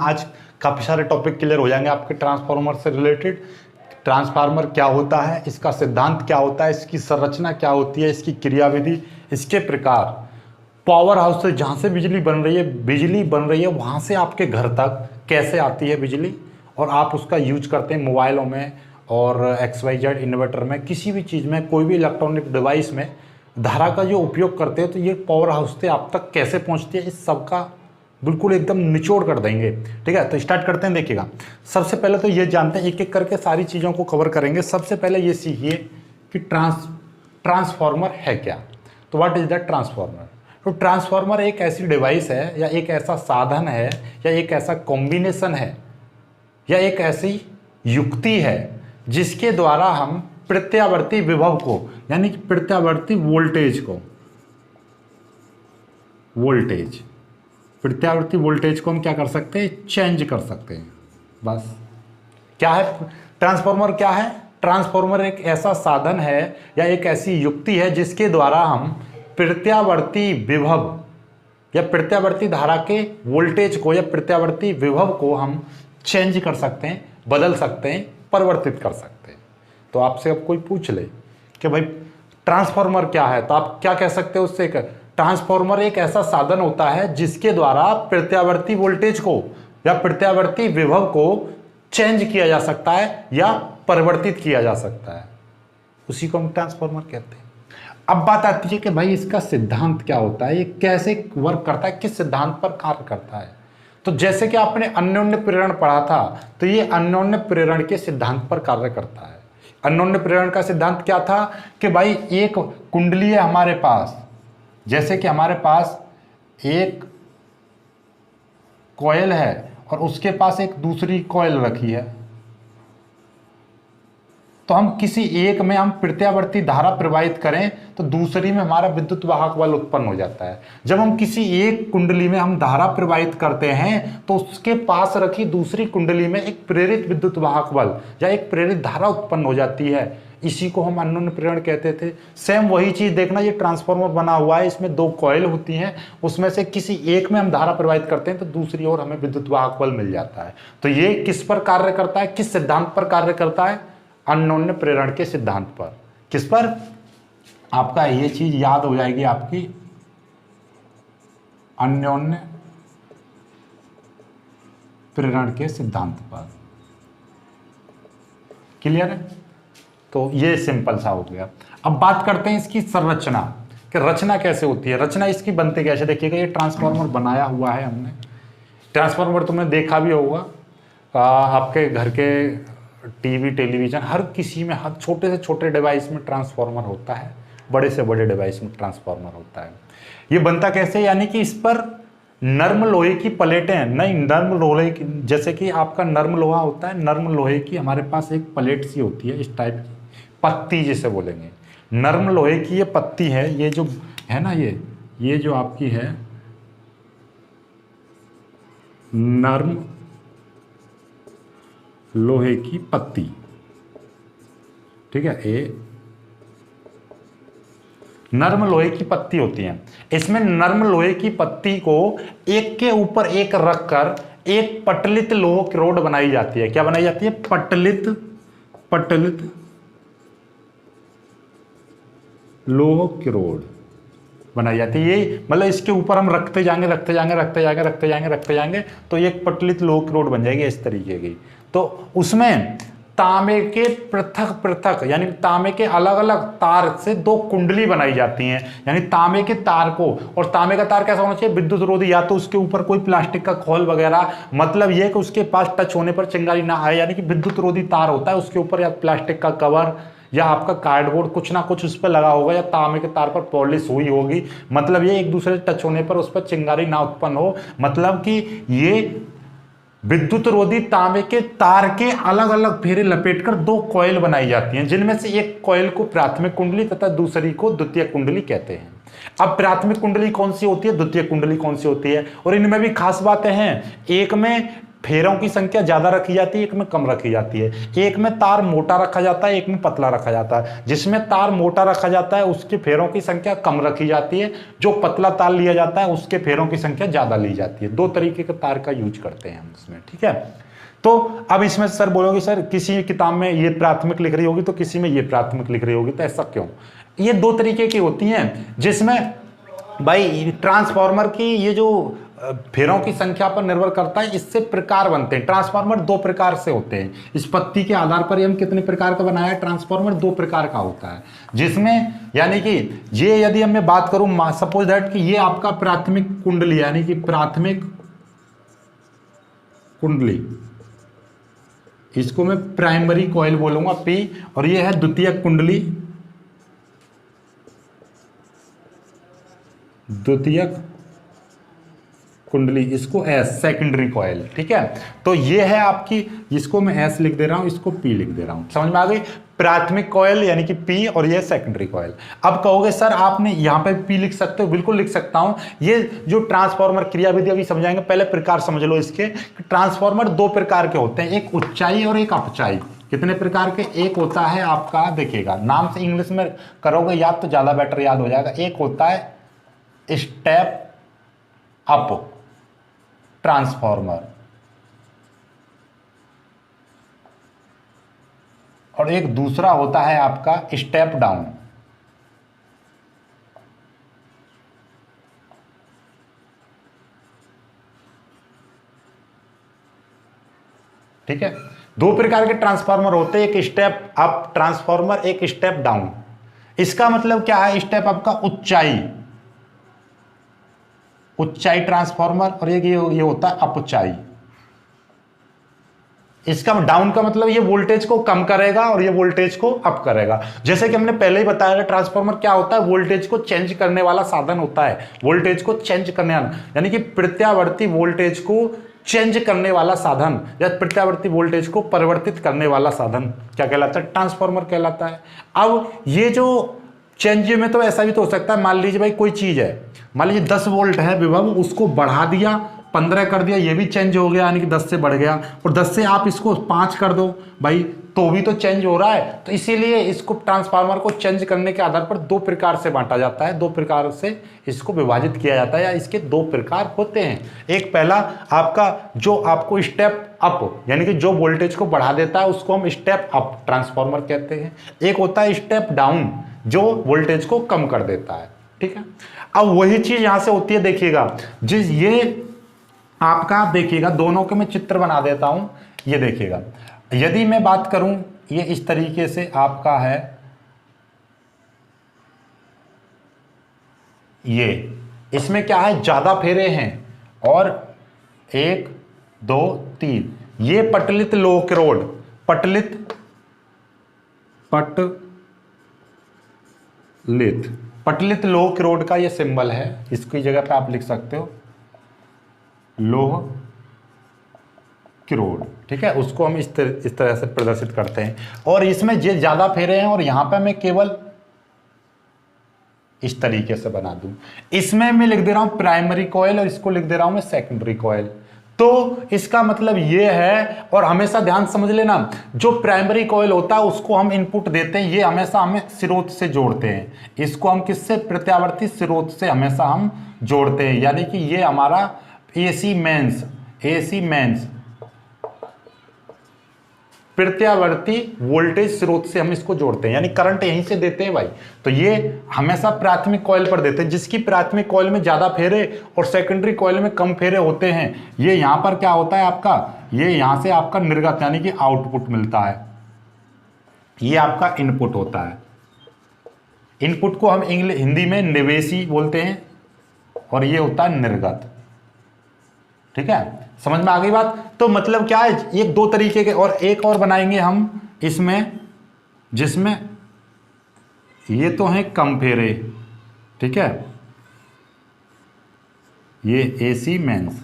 आज काफ़ी सारे टॉपिक क्लियर हो जाएंगे आपके ट्रांसफार्मर से रिलेटेड। ट्रांसफार्मर क्या होता है, इसका सिद्धांत क्या होता है, इसकी संरचना क्या होती है, इसकी क्रियाविधि, इसके प्रकार, पावर हाउस से जहाँ से बिजली बन रही है वहाँ से आपके घर तक कैसे आती है बिजली, और आप उसका यूज करते हैं मोबाइलों में और XYZ इन्वर्टर में, किसी भी चीज़ में, कोई भी इलेक्ट्रॉनिक डिवाइस में धारा का जो उपयोग करते हैं, तो ये पावर हाउस से आप तक कैसे पहुँचती है, इस सब का बिल्कुल एकदम निचोड़ कर देंगे। ठीक है, तो स्टार्ट करते हैं। देखिएगा, सबसे पहले तो ये जानते हैं, एक एक करके सारी चीज़ों को कवर करेंगे। सबसे पहले ये सीखिए कि ट्रांसफार्मर है क्या। तो व्हाट इज द ट्रांसफार्मर। तो ट्रांसफार्मर एक ऐसी डिवाइस है, या एक ऐसा साधन है, या एक ऐसा कॉम्बिनेशन है, या एक ऐसी युक्ति है जिसके द्वारा हम प्रत्यावर्ती विभव को, यानी कि प्रत्यावर्ती वोल्टेज को हम क्या कर सकते हैं, चेंज कर सकते हैं। बस क्या है ट्रांसफार्मर, क्या है ट्रांसफार्मर, एक ऐसा साधन है या एक ऐसी युक्ति है जिसके द्वारा हम प्रत्यावर्ती विभव या प्रत्यावर्ती धारा के वोल्टेज को या प्रत्यावर्ती विभव को हम चेंज कर सकते हैं, बदल सकते हैं, परिवर्तित कर सकते हैं। तो आपसे अब कोई पूछ ले कि भाई ट्रांसफार्मर क्या है, तो आप क्या कह सकते हो उससे। ट्रांसफार्मर एक ऐसा साधन होता है जिसके द्वारा प्रत्यावर्ती वोल्टेज को या प्रत्यावर्ती विभव को चेंज किया जा सकता है या परिवर्तित किया जा सकता है, उसी को हम ट्रांसफार्मर कहते हैं। अब बात आती है कि भाई इसका सिद्धांत क्या होता है, ये कैसे वर्क करता है, किस सिद्धांत पर कार्य करता है। तो जैसे कि आपने अन्योन्य प्रेरण पढ़ा था, तो ये अन्योन्य प्रेरण के सिद्धांत पर कार्य करता है। अन्योन्य प्रेरण का सिद्धांत क्या था कि भाई एक कुंडली है हमारे पास, जैसे कि हमारे पास एक कॉइल है और उसके पास एक दूसरी कॉइल रखी है, तो हम किसी एक में हम प्रत्यावर्ती धारा प्रवाहित करें तो दूसरी में हमारा विद्युत वाहक बल उत्पन्न हो जाता है। जब हम किसी एक कुंडली में हम धारा प्रवाहित करते हैं तो उसके पास रखी दूसरी कुंडली में एक प्रेरित विद्युत वाहक बल या एक प्रेरित धारा उत्पन्न हो जाती है। इसी को हम अन्योन्य प्रेरण कहते थे। सेम वही चीज देखना, ये ट्रांसफार्मर बना हुआ है, इसमें दो कॉइल होती हैं, उसमें से किसी एक में हम धारा प्रवाहित करते हैं तो दूसरी ओर हमें विद्युत वाहक बल मिल जाता है। तो ये किस पर कार्य करता है, किस सिद्धांत पर कार्य करता है, अन्योन्य प्रेरण के सिद्धांत पर। किस पर, आपका ये चीज याद हो जाएगी आपकी, अन्योन्य प्रेरण के सिद्धांत पर। क्लियर है, तो ये सिंपल सा हो गया। अब बात करते हैं इसकी संरचना, कि रचना कैसे होती है, रचना इसकी बनते कैसे। देखिएगा, ये ट्रांसफार्मर बनाया हुआ है हमने। ट्रांसफार्मर तुमने देखा भी होगा, आपके घर के टीवी, टेलीविजन, हर किसी में, हर छोटे से छोटे डिवाइस में ट्रांसफार्मर होता है, बड़े से बड़े डिवाइस में ट्रांसफार्मर होता है। ये बनता कैसे, यानी कि इस पर नर्म लोहे की प्लेटें, नहीं नर्म लोहे की, जैसे कि आपका नर्म लोहा होता है, नर्म लोहे की हमारे पास एक प्लेट सी होती है, इस टाइप की पत्ती जिसे बोलेंगे, नर्म लोहे की ये पत्ती है, ये जो है ना, ये जो आपकी है नर्म लोहे की पत्ती। ठीक है, ये नर्म लोहे की पत्ती होती है। इसमें नर्म लोहे की पत्ती को एक के ऊपर एक रखकर एक पटलित लोह की रोड बनाई जाती है। क्या बनाई जाती है, पटलित लोह की रोड बनाई जाती है। ये मतलब इसके ऊपर हम रखते जाएंगे तो ये एक पटलित लोह की रोड बन जाएगी इस तरीके की। तो उसमें तांबे के पृथक यानी तांबे के अलग अलग तार से दो कुंडली बनाई जाती हैं। यानी तांबे के तार को, और तांबे का तार कैसा होना चाहिए, विद्युत रोधी, या तो उसके ऊपर कोई प्लास्टिक का खोल वगैरह, मतलब यह कि उसके पास टच होने पर चिंगारी ना आए, यानी कि विद्युत रोधी तार होता है, उसके ऊपर या प्लास्टिक का कवर या आपका कार्डबोर्ड कुछ ना कुछ उस पर लगा होगा, या तांबे के तार पर पॉलिश हुई होगी, मतलब ये एक दूसरे से टच होने पर उस पर चिंगारी ना उत्पन्न हो। मतलब कि ये विद्युत रोधी तांबे के तार के अलग अलग फेरे लपेटकर दो कॉइल बनाई जाती हैं, जिनमें से एक कॉइल को प्राथमिक कुंडली तथा दूसरी को द्वितीय कुंडली कहते हैं। अब प्राथमिक कुंडली कौन सी होती है, द्वितीय कुंडली कौन सी होती है, और इनमें भी खास बातें हैं। एक में फेरों की संख्या ज्यादा रखी जाती है, एक में कम रखी जाती है। एक में तार मोटा रखा जाता है, एक में पतला रखा जाता है। जिसमें तार मोटा रखा जाता है उसके फेरों की संख्या कम रखी जाती है, जो पतला तार लिया जाता है उसके फेरों की संख्या ज्यादा ली जाती है। दो तरीके के तार का यूज करते हैं हम इसमें, ठीक है। तो अब इसमें सर बोलोगे सर किसी किताब में ये प्राथमिक लिख रही होगी तो किसी में ये प्राथमिक लिख रही होगी, तो ऐसा क्यों? ये दो तरीके की होती हैं, जिसमें भाई ट्रांसफार्मर की ये जो फेरों की संख्या पर निर्भर करता है, इससे प्रकार बनते हैं। ट्रांसफार्मर दो प्रकार से होते हैं। इस पत्ती के आधार पर हम कितने प्रकार का बनाया है, ट्रांसफार्मर दो प्रकार का होता है। जिसमें यानी कि ये यदि हम मैं बात करूं सपोज दैट कि ये आपका प्राथमिक कुंडली यानी कि प्राथमिक कुंडली, इसको मैं प्राइमरी कॉइल बोलूंगा पी, और ये है द्वितीयक कुंडली, द्वितीयक कुंडली, इसको एस सेकेंडरी कॉइल, ठीक है। तो ये है आपकी, इसको मैं एस लिख दे रहा हूं, इसको पी लिख दे रहा हूं, समझ में आ गई। प्राथमिक कॉइल यानी कि पी और ये सेकेंडरी कॉइल। अब कहोगे सर आपने यहां पे पी लिख सकते हो, बिल्कुल लिख सकता हूं। ये जो ट्रांसफार्मर क्रियाविधि अभी समझाएंगे, पहले प्रकार समझ लो इसके। ट्रांसफार्मर दो प्रकार के होते हैं, एक उच्चाई और एक अपचाई। कितने प्रकार के? एक होता है आपका, देखिएगा नाम से इंग्लिश में करोगे याद तो ज्यादा बेटर याद हो जाएगा। एक होता है स्टेप अप ट्रांसफार्मर और एक दूसरा होता है आपका स्टेप डाउन। ठीक है, दो प्रकार के ट्रांसफार्मर होते हैं, एक स्टेप अप ट्रांसफार्मर, एक स्टेप डाउन। इसका मतलब क्या है? स्टेप अप का उच्चाई, उच्चाई ट्रांसफार्मर, और ये होता है अपचाई। इसका डाउन का मतलब ये वोल्टेज को कम करेगा और ये वोल्टेज को अप करेगा। जैसे कि हमने पहले ही बताया, ट्रांसफार्मर क्या होता है? वोल्टेज को चेंज करने वाला साधन होता है। वोल्टेज को चेंज करने वाला यानी कि प्रत्यावर्ती वोल्टेज को चेंज करने वाला साधन या प्रत्यावर्ती वोल्टेज को परिवर्तित करने वाला साधन क्या कहलाता है? ट्रांसफार्मर कहलाता है। अब ये जो चेंज में तो ऐसा भी तो हो सकता है, मान लीजिए भाई कोई चीज है, मान लीजिए 10 वोल्ट है विभव, उसको बढ़ा दिया 15 कर दिया, ये भी चेंज हो गया यानी कि 10 से बढ़ गया, और 10 से आप इसको 5 कर दो भाई तो भी तो चेंज हो रहा है। तो इसीलिए इसको ट्रांसफार्मर को चेंज करने के आधार पर दो प्रकार से बांटा जाता है, दो प्रकार से इसको विभाजित किया जाता है, या इसके दो प्रकार होते हैं। एक पहला आपका जो आपको स्टेप अप यानी कि जो वोल्टेज को बढ़ा देता है उसको हम स्टेप अप ट्रांसफार्मर कहते हैं। एक होता है स्टेप डाउन जो वोल्टेज को कम कर देता है, ठीक है। अब वही चीज यहां से होती है, देखिएगा जिस ये आपका देखिएगा, दोनों के मैं चित्र बना देता हूं। ये देखिएगा, यदि मैं बात करूं ये इस तरीके से आपका है, ये इसमें क्या है? ज्यादा फेरे हैं और 1 2 3, ये पटलित लोक रोड, पटलित लोक रोड का ये सिंबल है। इसकी जगह पे आप लिख सकते हो लोह किरोड, ठीक है। उसको हम इस तरह से प्रदर्शित करते हैं, और इसमें ये ज्यादा फेरे हैं और यहां पे मैं केवल इस तरीके से बना दूं। इसमें मैं लिख दे रहा हूं प्राइमरी कॉइल और इसको लिख दे रहा हूं मैं सेकेंडरी कॉइल। तो इसका मतलब ये है, और हमेशा ध्यान समझ लेना, जो प्राइमरी कॉइल होता है उसको हम इनपुट देते हैं, ये हमेशा हमें स्रोत से जोड़ते हैं। इसको हम किससे? प्रत्यावर्ती स्रोत से हमेशा हम जोड़ते हैं, यानी कि ये हमारा एसी मेंस प्रत्यावर्ती वोल्टेज स्रोत से हम इसको जोड़ते हैं, यानी करंट यहीं से देते हैं भाई। तो ये हमेशा प्राथमिक कॉइल पर देते हैं। जिसकी प्राथमिक कॉइल में ज्यादा फेरे और सेकेंडरी कॉइल में कम फेरे होते हैं, ये यहां पर क्या होता है आपका, ये यहां से आपका निर्गत यानी कि आउटपुट मिलता है, ये आपका इनपुट होता है। इनपुट को हम हिंदी में निवेशी बोलते हैं और ये होता है निर्गत, ठीक है। समझ में आ गई बात? तो मतलब क्या है, एक दो तरीके के, और एक और बनाएंगे हम इसमें, जिसमें ये तो है कम फेरे, ठीक है, ये एसी मेंस,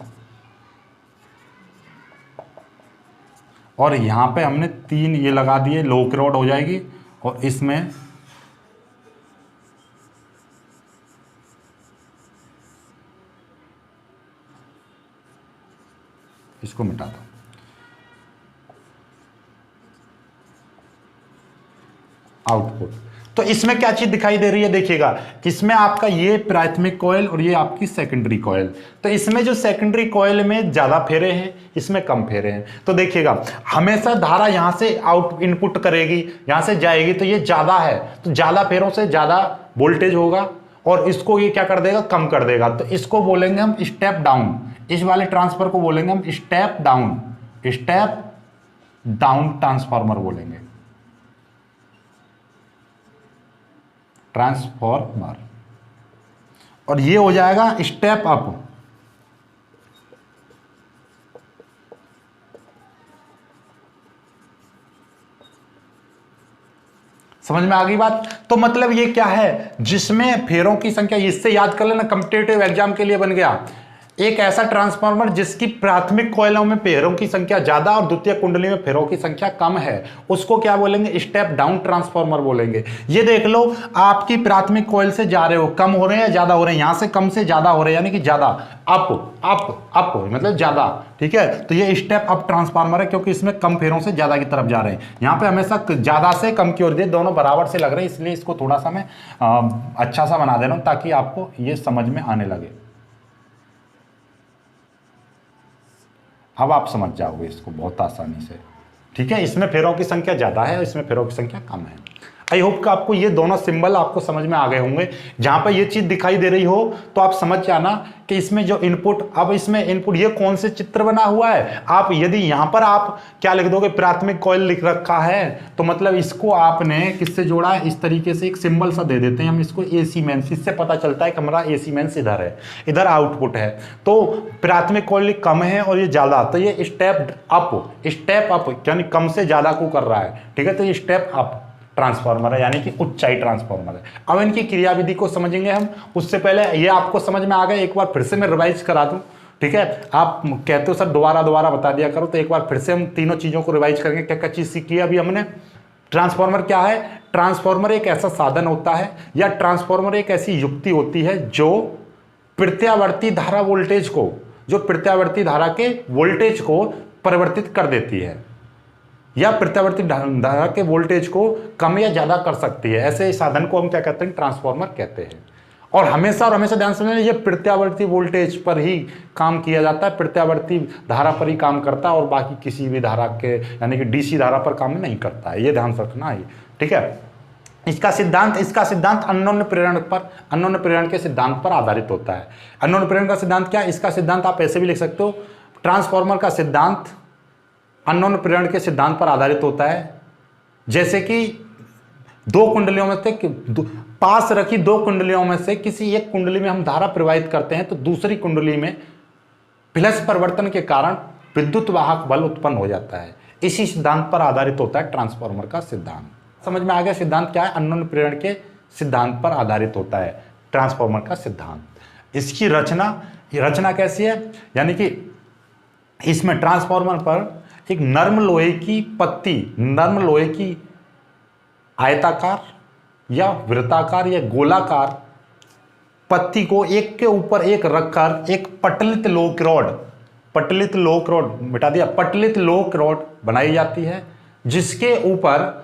और यहां पे हमने 3 ये लगा दिए, लोक रोड हो जाएगी, और इसमें इसको मिटा दो। आउटपुट। तो इसमें क्या चीज दिखाई दे रही है, देखिएगा इसमें आपका ये प्राथमिक कॉइल और ये आपकी सेकेंडरी कॉइल। तो इसमें जो सेकेंडरी कॉइल में ज्यादा फेरे हैं, इसमें कम फेरे हैं। तो देखिएगा हमेशा धारा यहां से आउट इनपुट करेगी, यहां से जाएगी, तो ये ज्यादा है, तो ज्यादा फेरों से ज्यादा वोल्टेज होगा और इसको ये क्या कर देगा, कम कर देगा। तो इसको बोलेंगे हम स्टेप डाउन, इस वाले ट्रांसफर को बोलेंगे हम स्टेप डाउन ट्रांसफार्मर बोलेंगे, ट्रांसफॉर्मर। और ये हो जाएगा स्टेप अप। समझ में आ गई बात। तो मतलब ये क्या है, जिसमें फेरों की संख्या, इससे याद कर लेना, कॉम्पिटिटिव एग्जाम के लिए बन गया, एक ऐसा ट्रांसफार्मर जिसकी प्राथमिक कॉइलों में फेरों की संख्या ज्यादा और द्वितीय कुंडली में फेरों की संख्या कम है, उसको क्या बोलेंगे, स्टेप डाउन ट्रांसफार्मर बोलेंगे। ये देख लो, आपकी प्राथमिक कॉइल से जा रहे हो, कम हो रहे हैं या ज्यादा हो रहे हैं, यहां से कम से ज्यादा हो रहे हैं, यानी कि ज्यादा अप मतलब ज्यादा, ठीक है। तो ये स्टेप अप ट्रांसफार्मर है क्योंकि इसमें कम फेरों से ज्यादा की तरफ जा रहे हैं। यहाँ पे हमेशा ज्यादा से कम की ओर, दोनों बराबर से लग रहे हैं, इसलिए इसको थोड़ा सा मैं अच्छा सा बना दे रहा हूं ताकि आपको ये समझ में आने लगे। अब आप समझ जाओगे इसको बहुत आसानी से, ठीक है। इसमें फेरों की संख्या ज्यादा है, इसमें फेरों की संख्या कम है। आई होप कि आपको ये दोनों सिंबल आपको समझ में आ गए होंगे। जहां पर ये चीज दिखाई दे रही हो तो आप समझ जाना कि इसमें जो इनपुट, अब इसमें इनपुट ये कौन से चित्र बना हुआ है। आप यदि यहां पर आप क्या लिख दोगे, प्राथमिक कॉइल लिख रखा है, तो मतलब इसको आपने किससे जोड़ा है, इस तरीके से एक सिंबल सा दे देते हैं हम इसको, एसी मेंस। इससे पता चलता है कि हमारा एसी मेंस इधर है, इधर आउटपुट है। तो प्राथमिक कॉइल कम है और ये ज्यादा, तो ये स्टेप अप यानी कम से ज्यादा को कर रहा है, ठीक है। तो ये स्टेप अप ट्रांसफार्मर है, यानी कि उच्चाई ट्रांसफार्मर है। अब इनकी क्रियाविधि को समझेंगे हम। उससे पहले ये आपको समझ में आ गया, एक बार फिर से मैं रिवाइज करा दूं, ठीक है। आप कहते हो सर दोबारा बता दिया करो, तो एक बार फिर से हम तीनों चीजों को रिवाइज करेंगे। क्या क्या चीज सीखी है अभी हमने। ट्रांसफार्मर क्या है, ट्रांसफार्मर एक ऐसा साधन होता है या ट्रांसफार्मर एक ऐसी युक्ति होती है जो प्रत्यावर्ती धारा वोल्टेज को, जो प्रत्यावर्ती धारा के वोल्टेज को परिवर्तित कर देती है या प्रत्यावर्ती धारा के वोल्टेज को कम या ज्यादा कर सकती है। ऐसे साधन को हम क्या कहते हैं, ट्रांसफार्मर कहते हैं। और हमेशा ध्यान समझना, ये प्रत्यावर्ती वोल्टेज पर ही काम किया जाता है, प्रत्यावर्ती धारा पर ही काम करता है और बाकी किसी भी धारा के, यानी कि डीसी धारा पर काम नहीं करता है। ये ध्यान रखना है, ठीक है। इसका सिद्धांत अन्योन्य प्रेरण के सिद्धांत पर आधारित होता है। अन्योन्य प्रेरण का सिद्धांत क्या है, इसका सिद्धांत आप ऐसे भी लिख सकते हो, ट्रांसफार्मर का सिद्धांत अन्योन्य प्रेरण के सिद्धांत पर आधारित होता है। जैसे कि दो कुंडलियों में से, पास रखी दो कुंडलियों में से किसी एक कुंडली में हम धारा प्रवाहित करते हैं, तो दूसरी कुंडली में प्लस परिवर्तन के कारण विद्युत वाहक बल उत्पन्न हो जाता है। इसी सिद्धांत पर आधारित होता है ट्रांसफार्मर का सिद्धांत। समझ में आ गया सिद्धांत क्या है, अन्योन्य प्रेरण के सिद्धांत पर आधारित होता है ट्रांसफार्मर का सिद्धांत। इसकी रचना कैसी है, यानी कि इसमें ट्रांसफार्मर पर एक नर्म लोहे की पत्ती, नर्म लोहे की आयताकार या वृत्ताकार या गोलाकार पत्ती को एक के ऊपर एक रखकर एक पटलित लोह रॉड बनाई जाती है, जिसके ऊपर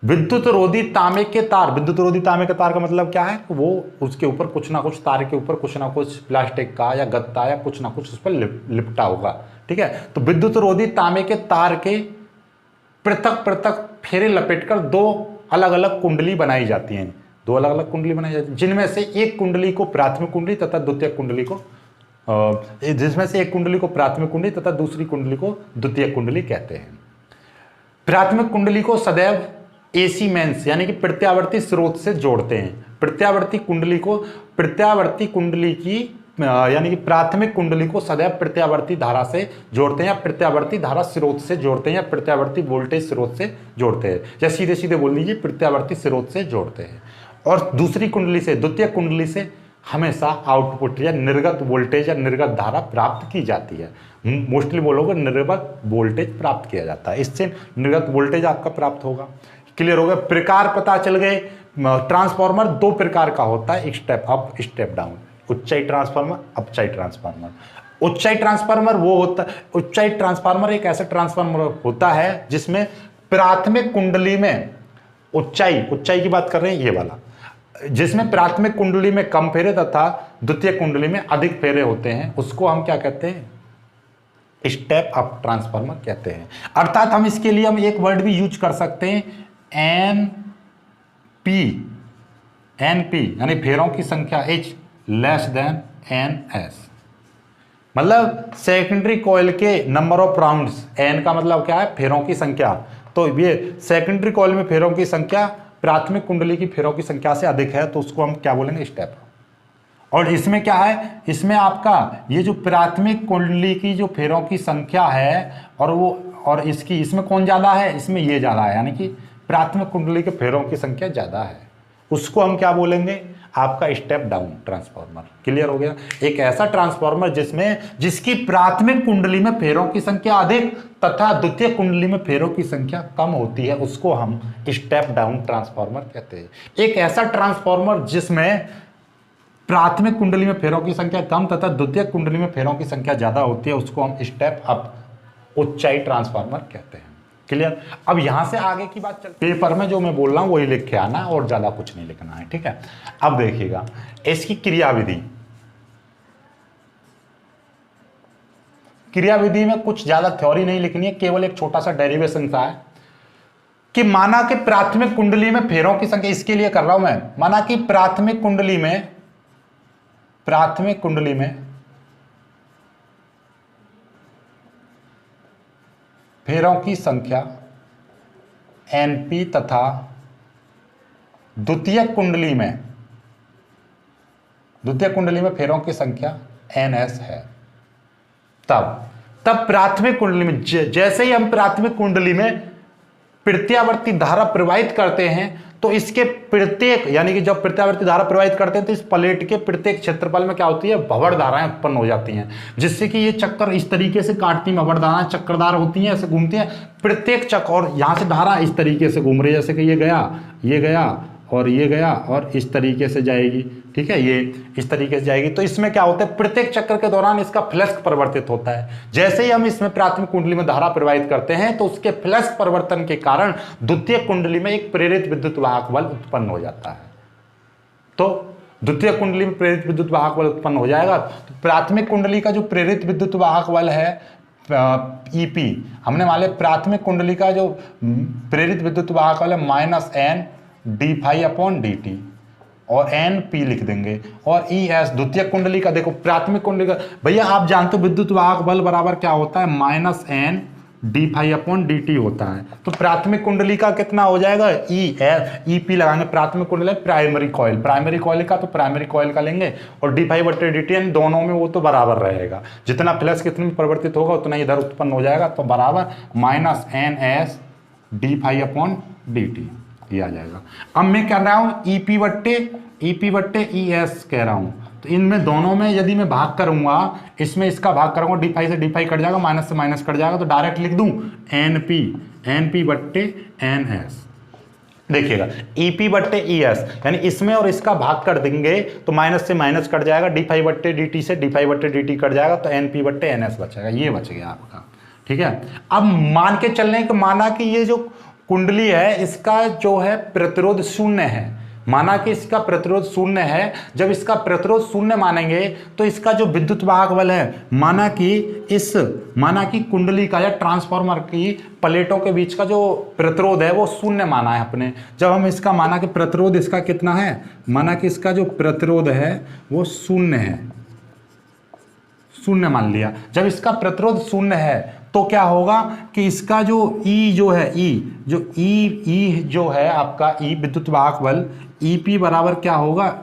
विद्युत रोधी तांबे के तार का मतलब क्या है, वो उसके ऊपर कुछ ना कुछ, तार के ऊपर कुछ ना कुछ प्लास्टिक का या गत्ता या कुछ ना कुछ उस पर लिपटा होगा, ठीक है। तो विद्युत रोधी तांबे के तार के पृथक फेरे लपेटकर दो अलग अलग कुंडली बनाई जाती हैं, जिनमें से एक कुंडली को प्राथमिक कुंडली तथा द्वितीय कुंडली को, तथा दूसरी कुंडली को द्वितीय कुंडली कहते हैं। प्राथमिक कुंडली को सदैव एसी मेंस यानी कि प्रत्यावर्ती स्रोत से जोड़ते हैं। प्रत्यावर्ती कुंडली की यानी कि प्राथमिक कुंडली को सदैव प्रत्यावर्ती धारा से जोड़ते हैं या प्रत्यावर्ती धारा स्रोत से जोड़ते हैं या प्रत्यावर्ती वोल्टेज स्रोत से जोड़ते हैं, या सीधे सीधे बोल लीजिए प्रत्यावर्ती स्रोत से जोड़ते हैं। और दूसरी कुंडली से, द्वितीय कुंडली से हमेशा आउटपुट या निर्गत वोल्टेज या निर्गत धारा प्राप्त की जाती है। मोस्टली बोलोगे निर्गत वोल्टेज प्राप्त किया जाता है, इससे निर्गत वोल्टेज आपका प्राप्त होगा। क्लियर हो गया, प्रकार पता चल गए। ट्रांसफार्मर दो प्रकार का होता है, स्टेप अप स्टेप डाउन, उच्चाई ट्रांसफार्मर, अपचाई ट्रांसफार्मर। उच्चाई ट्रांसफार्मर एक ऐसा ट्रांसफार्मर होता है जिसमें प्राथमिक कुंडली में ऊंचाई की बात कर रहे हैं, ये वाला, जिसमें प्राथमिक कुंडली में कम फेरे तथा द्वितीय कुंडली में अधिक फेरे होते हैं, उसको हम क्या कहते हैं? स्टेप अप ट्रांसफार्मर कहते हैं। अर्थात हम इसके लिए हम एक वर्ड भी यूज कर सकते हैं, एनपी यानी फेरों की संख्या H लेस देन NS, मतलब सेकेंडरी कॉइल के नंबर ऑफ राउंड्स। एन का मतलब क्या है? फेरों की संख्या। तो ये सेकेंडरी कॉइल में फेरों की संख्या प्राथमिक कुंडली की फेरों की संख्या से अधिक है, तो उसको हम क्या बोलेंगे? स्टेप। और इसमें क्या है? इसमें आपका ये जो प्राथमिक कुंडली की जो फेरों की संख्या है और इसकी, इसमें कौन ज्यादा है? इसमें ये ज्यादा है, यानी कि प्राथमिक कुंडली के फेरों की संख्या ज्यादा है, उसको हम क्या बोलेंगे? आपका स्टेप डाउन ट्रांसफार्मर। क्लियर हो गया? एक ऐसा ट्रांसफार्मर जिसकी प्राथमिक कुंडली में फेरों की संख्या अधिक तथा द्वितीय कुंडली में फेरों की संख्या कम होती है, उसको हम स्टेप डाउन ट्रांसफार्मर कहते हैं। एक ऐसा ट्रांसफार्मर जिसमें प्राथमिक कुंडली में फेरों की संख्या कम तथा द्वितीय कुंडली में फेरों की संख्या ज्यादा होती है, उसको हम स्टेप अप ऊंचाई ट्रांसफार्मर कहते हैं। क्लियर? अब यहां से आगे की बात चल, पेपर में जो मैं बोल रहा हूं वही लिख के आना और ज्यादा कुछ नहीं लिखना है, ठीक है? अब देखिएगा इसकी क्रियाविधि में कुछ ज्यादा थ्योरी नहीं लिखनी है, केवल एक छोटा सा डेरिवेशन सा है कि माना कि प्राथमिक कुंडली में फेरों की संख्या, इसके लिए कर रहा हूं मैं, माना कि प्राथमिक कुंडली में फेरों की संख्या NP तथा द्वितीय कुंडली में फेरों की संख्या NS है। तब प्राथमिक कुंडली में जैसे ही हम प्राथमिक कुंडली में प्रत्यावर्ती धारा प्रवाहित करते हैं, तो इसके प्रत्येक, यानी कि जब प्रत्यावर्ती धारा प्रवाहित करते हैं तो इस प्लेट के प्रत्येक क्षेत्रफल में क्या होती है? भंवर धाराएं उत्पन्न हो जाती हैं, जिससे कि ये चक्कर इस तरीके से काटती हैं, भंवर धाराएं चक्करदार होती हैं, ऐसे घूमती हैं प्रत्येक चक्र, और यहां से धारा इस तरीके से घूम रही है, जैसे कि ये गया और ये गया और इस तरीके से जाएगी, ठीक है? ये इस तरीके से जाएगी। तो इसमें क्या होता है? प्रत्येक चक्र के दौरान इसका फ्लक्स परिवर्तित होता है। जैसे ही हम इसमें प्राथमिक कुंडली में धारा प्रवाहित करते हैं, तो उसके फ्लक्स परिवर्तन के कारण द्वितीय कुंडली में एक प्रेरित विद्युत वाहक बल उत्पन्न हो जाता है। तो द्वितीय कुंडली में प्रेरित विद्युत वाहक बल उत्पन्न हो जाएगा। तो प्राथमिक कुंडली का जो प्रेरित विद्युत वाहक बल है EP, हमने मान लिया प्राथमिक कुंडली का जो प्रेरित विद्युत वाहक बल है -N/dt और NP लिख देंगे, और ES द्वितीय कुंडली का, देखो प्राथमिक कुंडली का भैया आप जानते हो विद्युत वाहक बल बराबर क्या होता है? -N/dt होता है। तो प्राथमिक कुंडली का कितना हो जाएगा? EP लगाएंगे, प्राथमिक कुंडली प्राइमरी कॉइल का तो प्राइमरी कॉइल का लेंगे, और d/dt दोनों में वो तो बराबर रहेगा, जितना फ्लक्स कितने परिवर्तित होगा उतना इधर उत्पन्न हो जाएगा, तो बराबर -NS/d/dt ये आ जाएगा। अब मैं कह रहा हूं EP/ES कह रहा हूं, तो इनमें दोनों में यदि मैं भाग करूंगा, इसमें इसका भाग करूंगा, d5 से d5 कट जाएगा, माइनस से माइनस कट जाएगा, तो डायरेक्ट लिख दूं NP/NS। देखिएगा EP/ES, यानी इसमें और इसका भाग कर देंगे तो माइनस से माइनस कट जाएगा, d5/dt से d5/dt कट जाएगा, तो NP/NS बचेगा, ये बच गया आपका, ठीक है? अब मान के चलने को, माना कि ये जो कुंडली है इसका जो है प्रतिरोध शून्य है, माना कि इसका प्रतिरोध शून्य है। जब इसका प्रतिरोध शून्य मानेंगे तो इसका जो विद्युत वाहक बल है, माना कि कुंडली का या ट्रांसफार्मर की प्लेटों के बीच का जो प्रतिरोध है वो शून्य माना है अपने। जब हम इसका माना कि प्रतिरोध इसका कितना है, माना कि इसका जो प्रतिरोध है वो शून्य है, शून्य मान लिया। जब इसका प्रतिरोध शून्य है तो क्या होगा कि इसका जो E जो है आपका E विद्युत वाहक बल EP बराबर क्या होगा?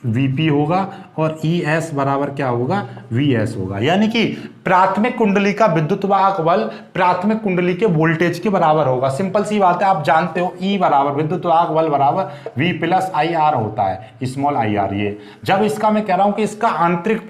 VP होगा, और ES बराबर क्या होगा? VS होगा। यानी कि प्राथमिक कुंडली का विद्युत वाहक बल प्राथमिक कुंडली के वोल्टेज के बराबर होगा। सिंपल सी बात है, आप जानते हो E बराबर विद्युत वाहक बल बराबर V+IR होता है, स्मॉल IR। ये जब इसका मैं कह रहा हूं कि इसका आंतरिक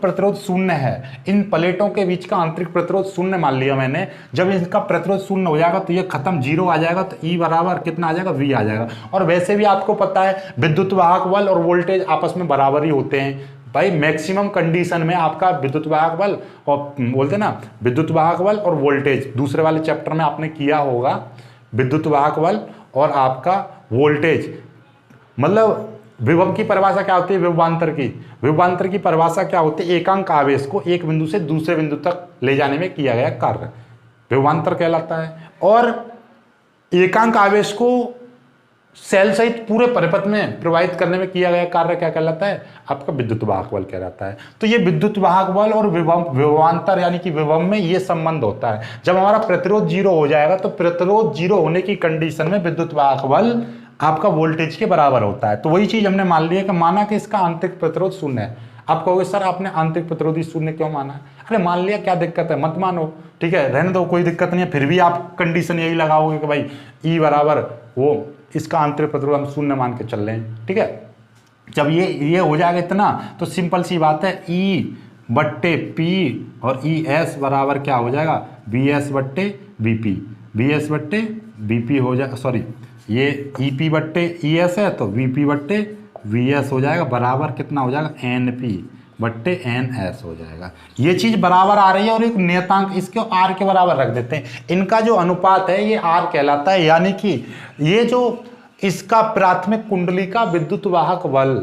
प्रतिरोध शून्य है, इन प्लेटों के बीच का आंतरिक प्रतिरोध शून्य मान लिया मैंने। जब इसका प्रतिरोध शून्य हो जाएगा तो ये खत्म, 0 आ जाएगा, तो E बराबर कितना आ जाएगा? V आ जाएगा। और वैसे भी आपको पता है विद्युत वाहक बल और वोल्टेज आपस में बराबर ही होते हैं भाई। मैक्सिमम कंडीशन में आपका विद्युत वाहक बल और बोलते ना विद्युत वाहक बल और वोल्टेज, दूसरे वाले चैप्टर में आपने किया होगा, विद्युत वाहक बल और आपका वोल्टेज। मतलब विभव की परिभाषा क्या होती है, विभवांतर की। विभवांतर की परिभाषा क्या होती है, एकांक आवेश को एक बिंदु से दूसरे बिंदु तक ले जाने में किया गया कार्य विभवांतर कहलाता है। और एकांक आवेश को सेल सहित पूरे परिपथ में प्रवाहित करने में किया गया कार्य क्या कहलाता है, आपका विद्युत वाहक बल कहलाता है। तो ये विद्युत वाहक बल और विभवांतर यानी कि विभव में ये संबंध होता है। जब हमारा प्रतिरोध जीरो हो जाएगा तो प्रतिरोध जीरो होने की कंडीशन में विद्युत वाहक बल आपका वोल्टेज के बराबर होता है। तो वही चीज हमने मान लिया कि माना कि इसका आंतरिक प्रतिरोध शून्य है। आप कहोगे सर आपने आंतरिक प्रतिरोधी शून्य क्यों माना है? अरे मान लिया, क्या दिक्कत है, मत मानो, ठीक है, रहने दो, कोई दिक्कत नहीं है। फिर भी आप कंडीशन यही लगाओगे कि भाई ई बराबर वो इसका आंतरिक प्रतिरोध हम शून्य मान के चल रहे हैं, ठीक है। जब ये हो जाएगा इतना तो सिंपल सी बात है, ई बट्टे पी और ई एस बराबर क्या हो जाएगा, बी एस बट्टे बी पी, बी एस बट्टे बी पी हो जाएगा, सॉरी ये ई पी बट्टे ई एस है तो वी पी बट्टे वी एस हो जाएगा, बराबर कितना हो जाएगा, एन पी बट्टे एन एस हो जाएगा। ये चीज बराबर आ रही है और एक नियतांक इसके आर के बराबर रख देते हैं। इनका जो अनुपात है ये आर कहलाता है, यानी कि ये जो इसका प्राथमिक कुंडली का विद्युत वाहक बल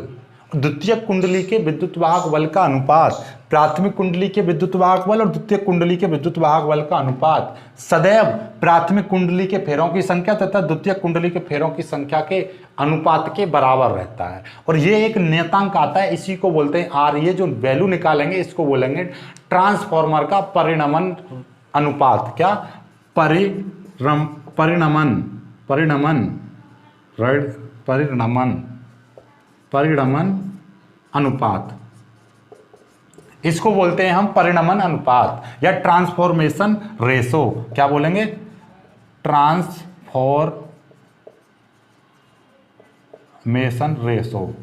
द्वितीय कुंडली के विद्युत वाहक बल का अनुपात, प्राथमिक कुंडली के विद्युत वाहक बल और द्वितीय कुंडली के विद्युत वाहक बल का अनुपात सदैव प्राथमिक कुंडली के फेरों की संख्या तथा द्वितीय कुंडली के फेरों की संख्या के अनुपात के बराबर रहता है। और ये एक नियतांक आता है, इसी को बोलते हैं आर। ये जो वैल्यू निकालेंगे इसको बोलेंगे ट्रांसफॉर्मर का परिणमन अनुपात। क्या, परिणमन अनुपात, इसको बोलते हैं हम परिणमन अनुपात या ट्रांसफॉर्मेशन रेशो। क्या बोलेंगे, ट्रांसफॉर्मेशन रेशो,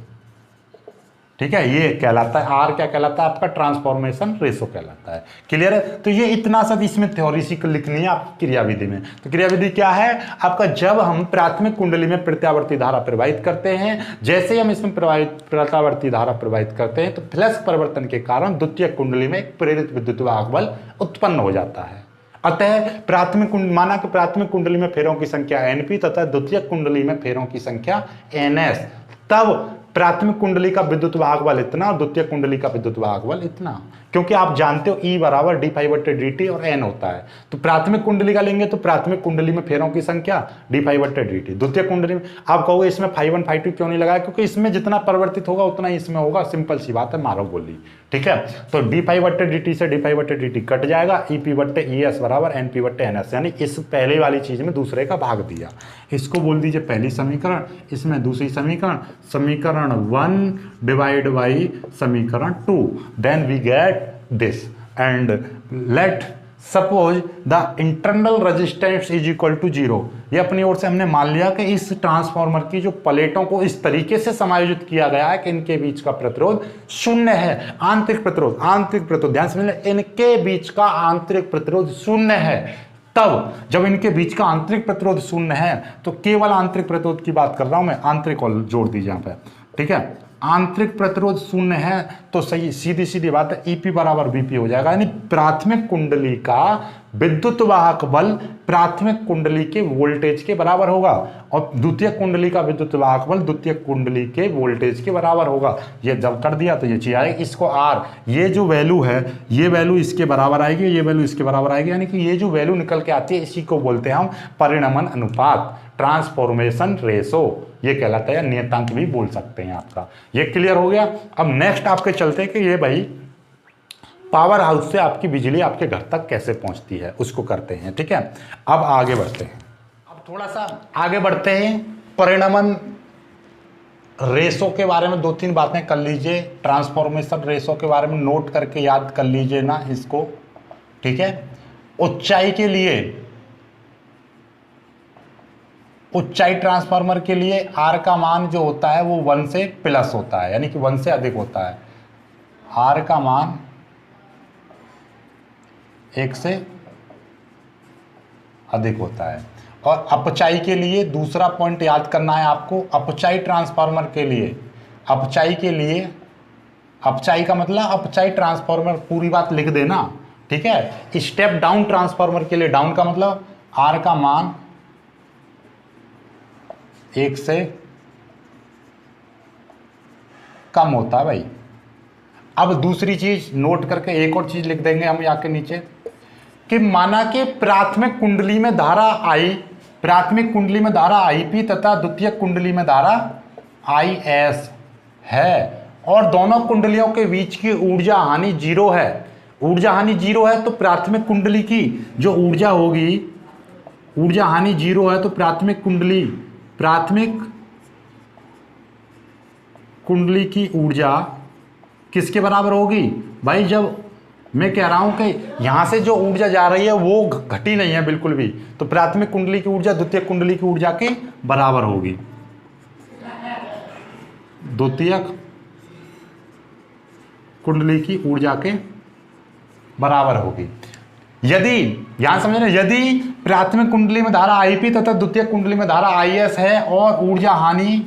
ठीक है, ये कहलाता है आर। क्या कहलाता है आपका, ट्रांसफॉर्मेशन रेशो कहलाता है। क्लियर है? तो ये इतना सब इसमें थ्योरी सी लिखनी है आप क्रियाविधि में। तो क्रियाविधि क्या है आपका, जब हम प्राथमिक कुंडली में प्रत्यावर्ती धारा प्रवाहित करते हैं, जैसे ही हम इसमें प्रत्यावर्ती धारा प्रवाहित करते हैं तो फ्लक्स परिवर्तन के कारण द्वितीय कुंडली में एक प्रेरित विद्युत वाहक बल उत्पन्न हो जाता है। अतः प्राथमिक माना कि प्राथमिक कुंडली में फेरों की संख्या एनपी तथा द्वितीय कुंडली में फेरों की संख्या एनएस, तब प्राथमिक कुंडली का विद्युत वाहक बल इतना और द्वितीय कुंडली का विद्युत वाहक बल इतना। क्योंकि आप जानते हो E बराबर डी फाई बट्टे डी टी और N होता है। तो प्राथमिक कुंडली का लेंगे तो प्राथमिक कुंडली में फेरों की संख्या डी फाई बट्टे डी टी, द्वितीय कुंडली में आप कहोगे इसमें फाई 1 फाई 2 क्यों नहीं लगाया, क्योंकि इसमें जितना परिवर्तित होगा उतना ही इसमें होगा। सिंपल सी बात है, मारो गोली, ठीक है। तो डी फाई बट्टे डी टी से डी फाई बट्टे डी टी कट जाएगा, ई पी बट्टे ई एस बराबर एन पी बट्टे एन एस, यानी इस पहले वाली चीज में दूसरे का भाग दिया। इसको बोल दीजिए पहली समीकरण, इसमें दूसरी समीकरण, समीकरण 1 डिवाइड बाई समीकरण 2, then we get this and let suppose the internal resistance is equal to 0। ये अपनी ओर से हमने मान लिया कि इस ट्रांसफार्मर की जो प्लेटों को इस तरीके से समायोजित किया गया है कि इनके बीच का प्रतिरोध शून्य है। आंतरिक प्रतिरोध ध्यान से मिले, इनके बीच का आंतरिक प्रतिरोध शून्य है। तब जब इनके बीच का आंतरिक प्रतिरोध शून्य है तो केवल आंतरिक प्रतिरोध की बात कर रहा हूं मैं, आंतरिक और जोड़ दीजिए यहां पे, ठीक है। आंतरिक प्रतिरोध शून्य है तो सही सीधी सीधी बात है, ईपी बराबर बीपी हो जाएगा। यानी प्राथमिक कुंडली का विद्युत वाहक बल प्राथमिक कुंडली के वोल्टेज के बराबर होगा और द्वितीय कुंडली का विद्युत वाहक बल द्वितीय कुंडली के वोल्टेज के बराबर होगा। ये जब कर दिया तो ये चीज आएगी, इसको आर, ये जो वैल्यू है ये वैल्यू इसके बराबर आएगी, ये वैल्यू इसके बराबर आएगी। यानी कि ये जो वैल्यू निकल के आती है इसी को बोलते हैं हम परिणमन अनुपात, ट्रांसफॉर्मेशन रेशो, ये कहलाता है, नियतांक भी बोल सकते हैं आपका। ये क्लियर हो गया। अब नेक्स्ट आपके चलते हैं कि ये भाई पावर हाउस से आपकी बिजली आपके घर तक कैसे पहुंचती है उसको करते हैं, ठीक है। अब आगे बढ़ते हैं, अब थोड़ा सा आगे बढ़ते हैं, परिणमन रेशो के बारे में 2-3 बातें कर लीजिए। ट्रांसफॉर्मेशन रेशो के बारे में नोट करके याद कर लीजिए ना इसको, ठीक है। ऊंचाई के लिए, ऊंचाई ट्रांसफार्मर के लिए आर का मान जो होता है वो 1 से प्लस होता है, यानी कि 1 से अधिक होता है। आर का मान 1 से अधिक होता है। और अपचाई के लिए दूसरा पॉइंट याद करना है आपको, अपचाई ट्रांसफार्मर के लिए, अपचाई के लिए, अपचाई का मतलब अपचाई ट्रांसफार्मर, पूरी बात लिख देना, ठीक है। स्टेप डाउन ट्रांसफार्मर के लिए, डाउन का मतलब आर का मान 1 से कम होता है भाई। अब दूसरी चीज नोट करके एक और चीज लिख देंगे हम यहाँ के नीचे कि माना कि प्राथमिक कुंडली में धारा आई, प्राथमिक कुंडली में धारा आईपी तथा द्वितीयक कुंडली में धारा आईएस है और दोनों कुंडलियों के बीच की ऊर्जा हानि 0 है। ऊर्जा हानि 0 है तो प्राथमिक कुंडली की जो ऊर्जा होगी, ऊर्जा हानि 0 है तो प्राथमिक कुंडली की ऊर्जा किसके बराबर होगी भाई? जब मैं कह रहा हूं कि यहां से जो ऊर्जा जा रही है वो घटी नहीं है बिल्कुल भी, तो प्राथमिक कुंडली की ऊर्जा द्वितीयक कुंडली की ऊर्जा के बराबर होगी। द्वितीयक कुंडली की ऊर्जा के बराबर होगी। यदि यहां समझ रहे, यदि प्राथमिक कुंडली में धारा आईपी तथा द्वितीयक कुंडली में धारा आईएस है और ऊर्जा हानि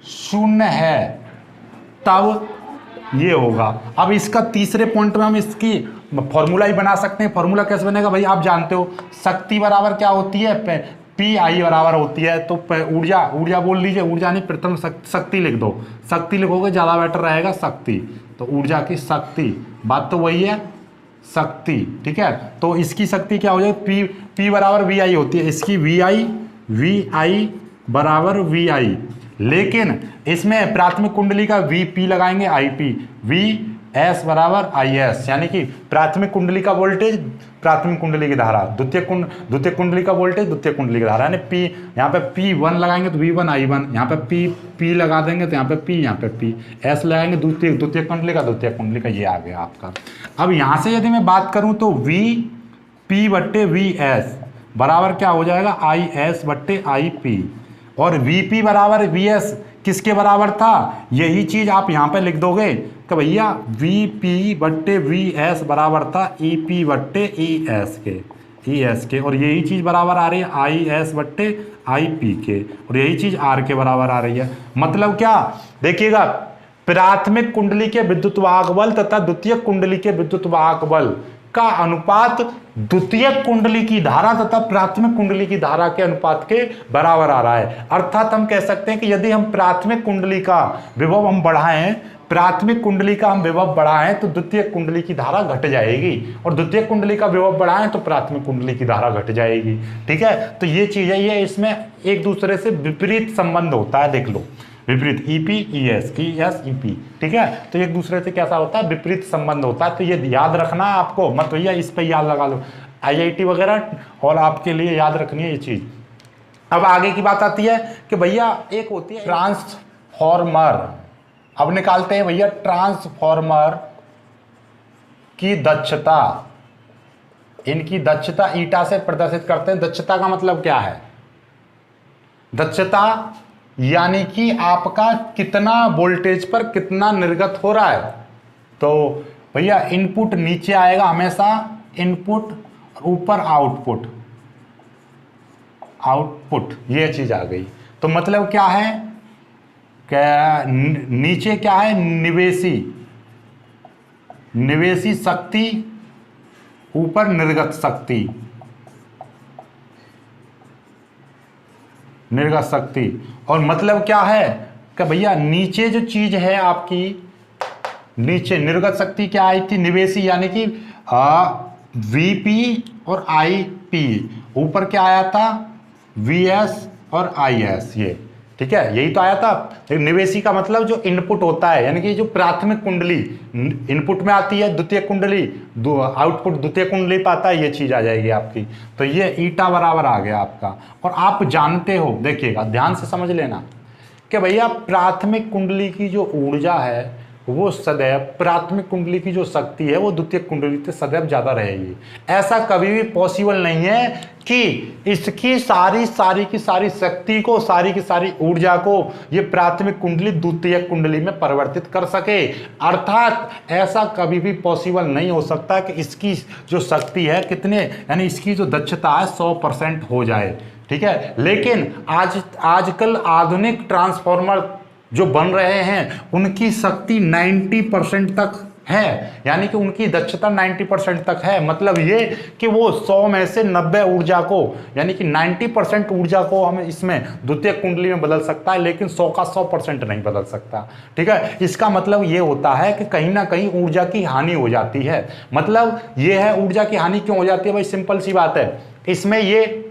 0 है, तब ये होगा। अब इसका तीसरे पॉइंट में हम इसकी फॉर्मूला ही बना सकते हैं। फॉर्मूला कैसे बनेगा भाई? आप जानते हो शक्ति बराबर क्या होती है? पी आई बराबर होती है। तो ऊर्जा बोल लीजिए, ऊर्जा नहीं प्रथम शक्ति लिख दो, शक्ति लिखोगे ज़्यादा बेटर रहेगा, शक्ति। तो ऊर्जा की शक्ति, बात तो वही है, शक्ति, ठीक है। तो इसकी शक्ति क्या हो जाएगी? पी बराबर वी आई होती है, इसकी वी आई बराबर वी आई। लेकिन इसमें प्राथमिक कुंडली का वी पी लगाएंगे, आई पी, वी एस बराबर आई एस, यानी कि प्राथमिक कुंडली का वोल्टेज प्राथमिक कुंडली की धारा, द्वितीय कुंडली का वोल्टेज द्वितीय कुंडली की धारा, यानी पी, यहाँ पे P1 लगाएंगे तो V1 I1, यहाँ पे P लगा देंगे तो यहाँ पे P, यहाँ पे P, S लगाएंगे द्वितीय कुंडली का ये आ गया आपका। अब यहाँ से यदि मैं बात करूँ तो V P बट्टे वी एस बराबर क्या हो जाएगा? आई एस बट्टे आई पी, और Vp बराबर Vs किसके बराबर था? यही चीज आप यहाँ पे लिख दोगे कि भैया Vp बट्टे Vs बराबर था Ep बट्टे ES के, और यही चीज बराबर आ रही है IS बट्टे IP के, और यही चीज R के बराबर आ रही है। मतलब क्या? देखिएगा, प्राथमिक कुंडली के विद्युत वाहक बल तथा द्वितीयक कुंडली के विद्युत वाहक बल का अनुपात द्वितीयक कुंडली की धारा तथा प्राथमिक कुंडली की धारा के अनुपात के बराबर आ रहा है। अर्थात हम कह सकते हैं कि यदि हम प्राथमिक कुंडली का विभव हम बढ़ाएं, तो द्वितीयक कुंडली की धारा घट जाएगी, और द्वितीयक कुंडली का विभव बढ़ाएं तो प्राथमिक कुंडली की धारा घट जाएगी। ठीक है, तो ये चीज है, ये इसमें एक दूसरे से विपरीत संबंध होता है, देख लो, विपरीत ईपी ईएस ईपी, ठीक है। तो एक दूसरे से कैसा होता है? विपरीत संबंध होता है। तो ये याद रखना है आपको, मत भैया इस पे याद लगा लो, आईआईटी वगैरह, और आपके लिए याद रखनी है ये चीज। अब आगे की बात आती है कि भैया एक होती है ट्रांसफॉर्मर। अब निकालते हैं भैया ट्रांसफॉर्मर की दक्षता। इनकी दक्षता ईटा से प्रदर्शित करते हैं। दक्षता का मतलब क्या है? दक्षता यानी कि आपका कितना वोल्टेज पर कितना निर्गत हो रहा है। तो भैया इनपुट नीचे आएगा हमेशा, इनपुट, ऊपर आउटपुट, ये चीज आ गई। तो मतलब क्या है? क्या नीचे क्या है? निवेशी शक्ति, ऊपर निर्गत शक्ति। और मतलब क्या है कि भैया नीचे जो चीज है आपकी, नीचे निर्गत शक्ति क्या आई थी? निवेशी, यानी कि वीपी और आईपी, ऊपर क्या आया था? वीएस और आईएस, ये ठीक है, यही तो आया था। निवेशी का मतलब जो इनपुट होता है, यानी कि जो प्राथमिक कुंडली इनपुट में आती है, द्वितीय कुंडली आउटपुट द्वितीय कुंडली पे आता है, ये चीज आ जाएगी आपकी। तो ये ईटा बराबर आ गया आपका। और आप जानते हो, देखिएगा ध्यान से समझ लेना कि भैया प्राथमिक कुंडली की जो ऊर्जा है वो सदैव, प्राथमिक कुंडली की जो शक्ति है वो द्वितीय कुंडली से सदैव ज्यादा रहेगी। ऐसा कभी भी पॉसिबल नहीं है कि इसकी सारी की सारी शक्ति को, सारी की सारी ऊर्जा को ये प्राथमिक कुंडली द्वितीय कुंडली में परिवर्तित कर सके। अर्थात ऐसा कभी भी पॉसिबल नहीं हो सकता कि इसकी जो शक्ति है कितने, यानी इसकी जो दक्षता है 100% हो जाए। ठीक है, लेकिन आजकल आधुनिक ट्रांसफॉर्मर जो बन रहे हैं उनकी शक्ति 90% तक है, यानी कि उनकी दक्षता 90% तक है। मतलब ये कि वो 100 में से 90 ऊर्जा को, यानी कि 90% ऊर्जा को हम इसमें द्वितीय कुंडली में बदल सकता है, लेकिन 100 का 100% नहीं बदल सकता। ठीक है, इसका मतलब ये होता है कि कहीं ना कहीं ऊर्जा की हानि हो जाती है। मतलब ये है ऊर्जा की हानि क्यों हो जाती है भाई, सिंपल सी बात है। इसमें ये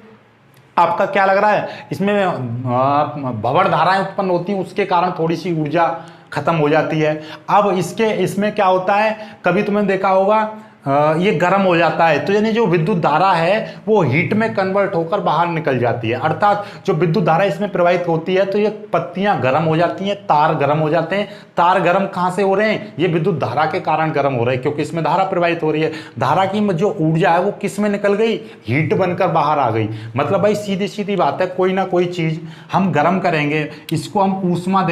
आपका क्या लग रहा है, इसमें भंवर धाराएं उत्पन्न होती हैं, उसके कारण थोड़ी सी ऊर्जा खत्म हो जाती है। अब इसमें क्या होता है, कभी तुमने देखा होगा ये गर्म हो जाता है, तो यानी जो विद्युत धारा है वो हीट में कन्वर्ट होकर बाहर निकल जाती है। अर्थात जो विद्युत धारा इसमें प्रवाहित होती है तो ये पत्तियां गर्म हो जाती हैं, तार गर्म हो जाते हैं। तार गर्म कहां से हो रहे हैं, ये विद्युत धारा के कारण गर्म हो रहे हैं, क्योंकि इसमें धारा प्रवाहित हो रही है। धारा की जो ऊर्जा है वो किस में निकल गई, हीट बनकर बाहर आ गई। मतलब भाई सीधी सीधी बात है, कोई ना कोई चीज हम गर्म करेंगे, इसको हम ऊष्मा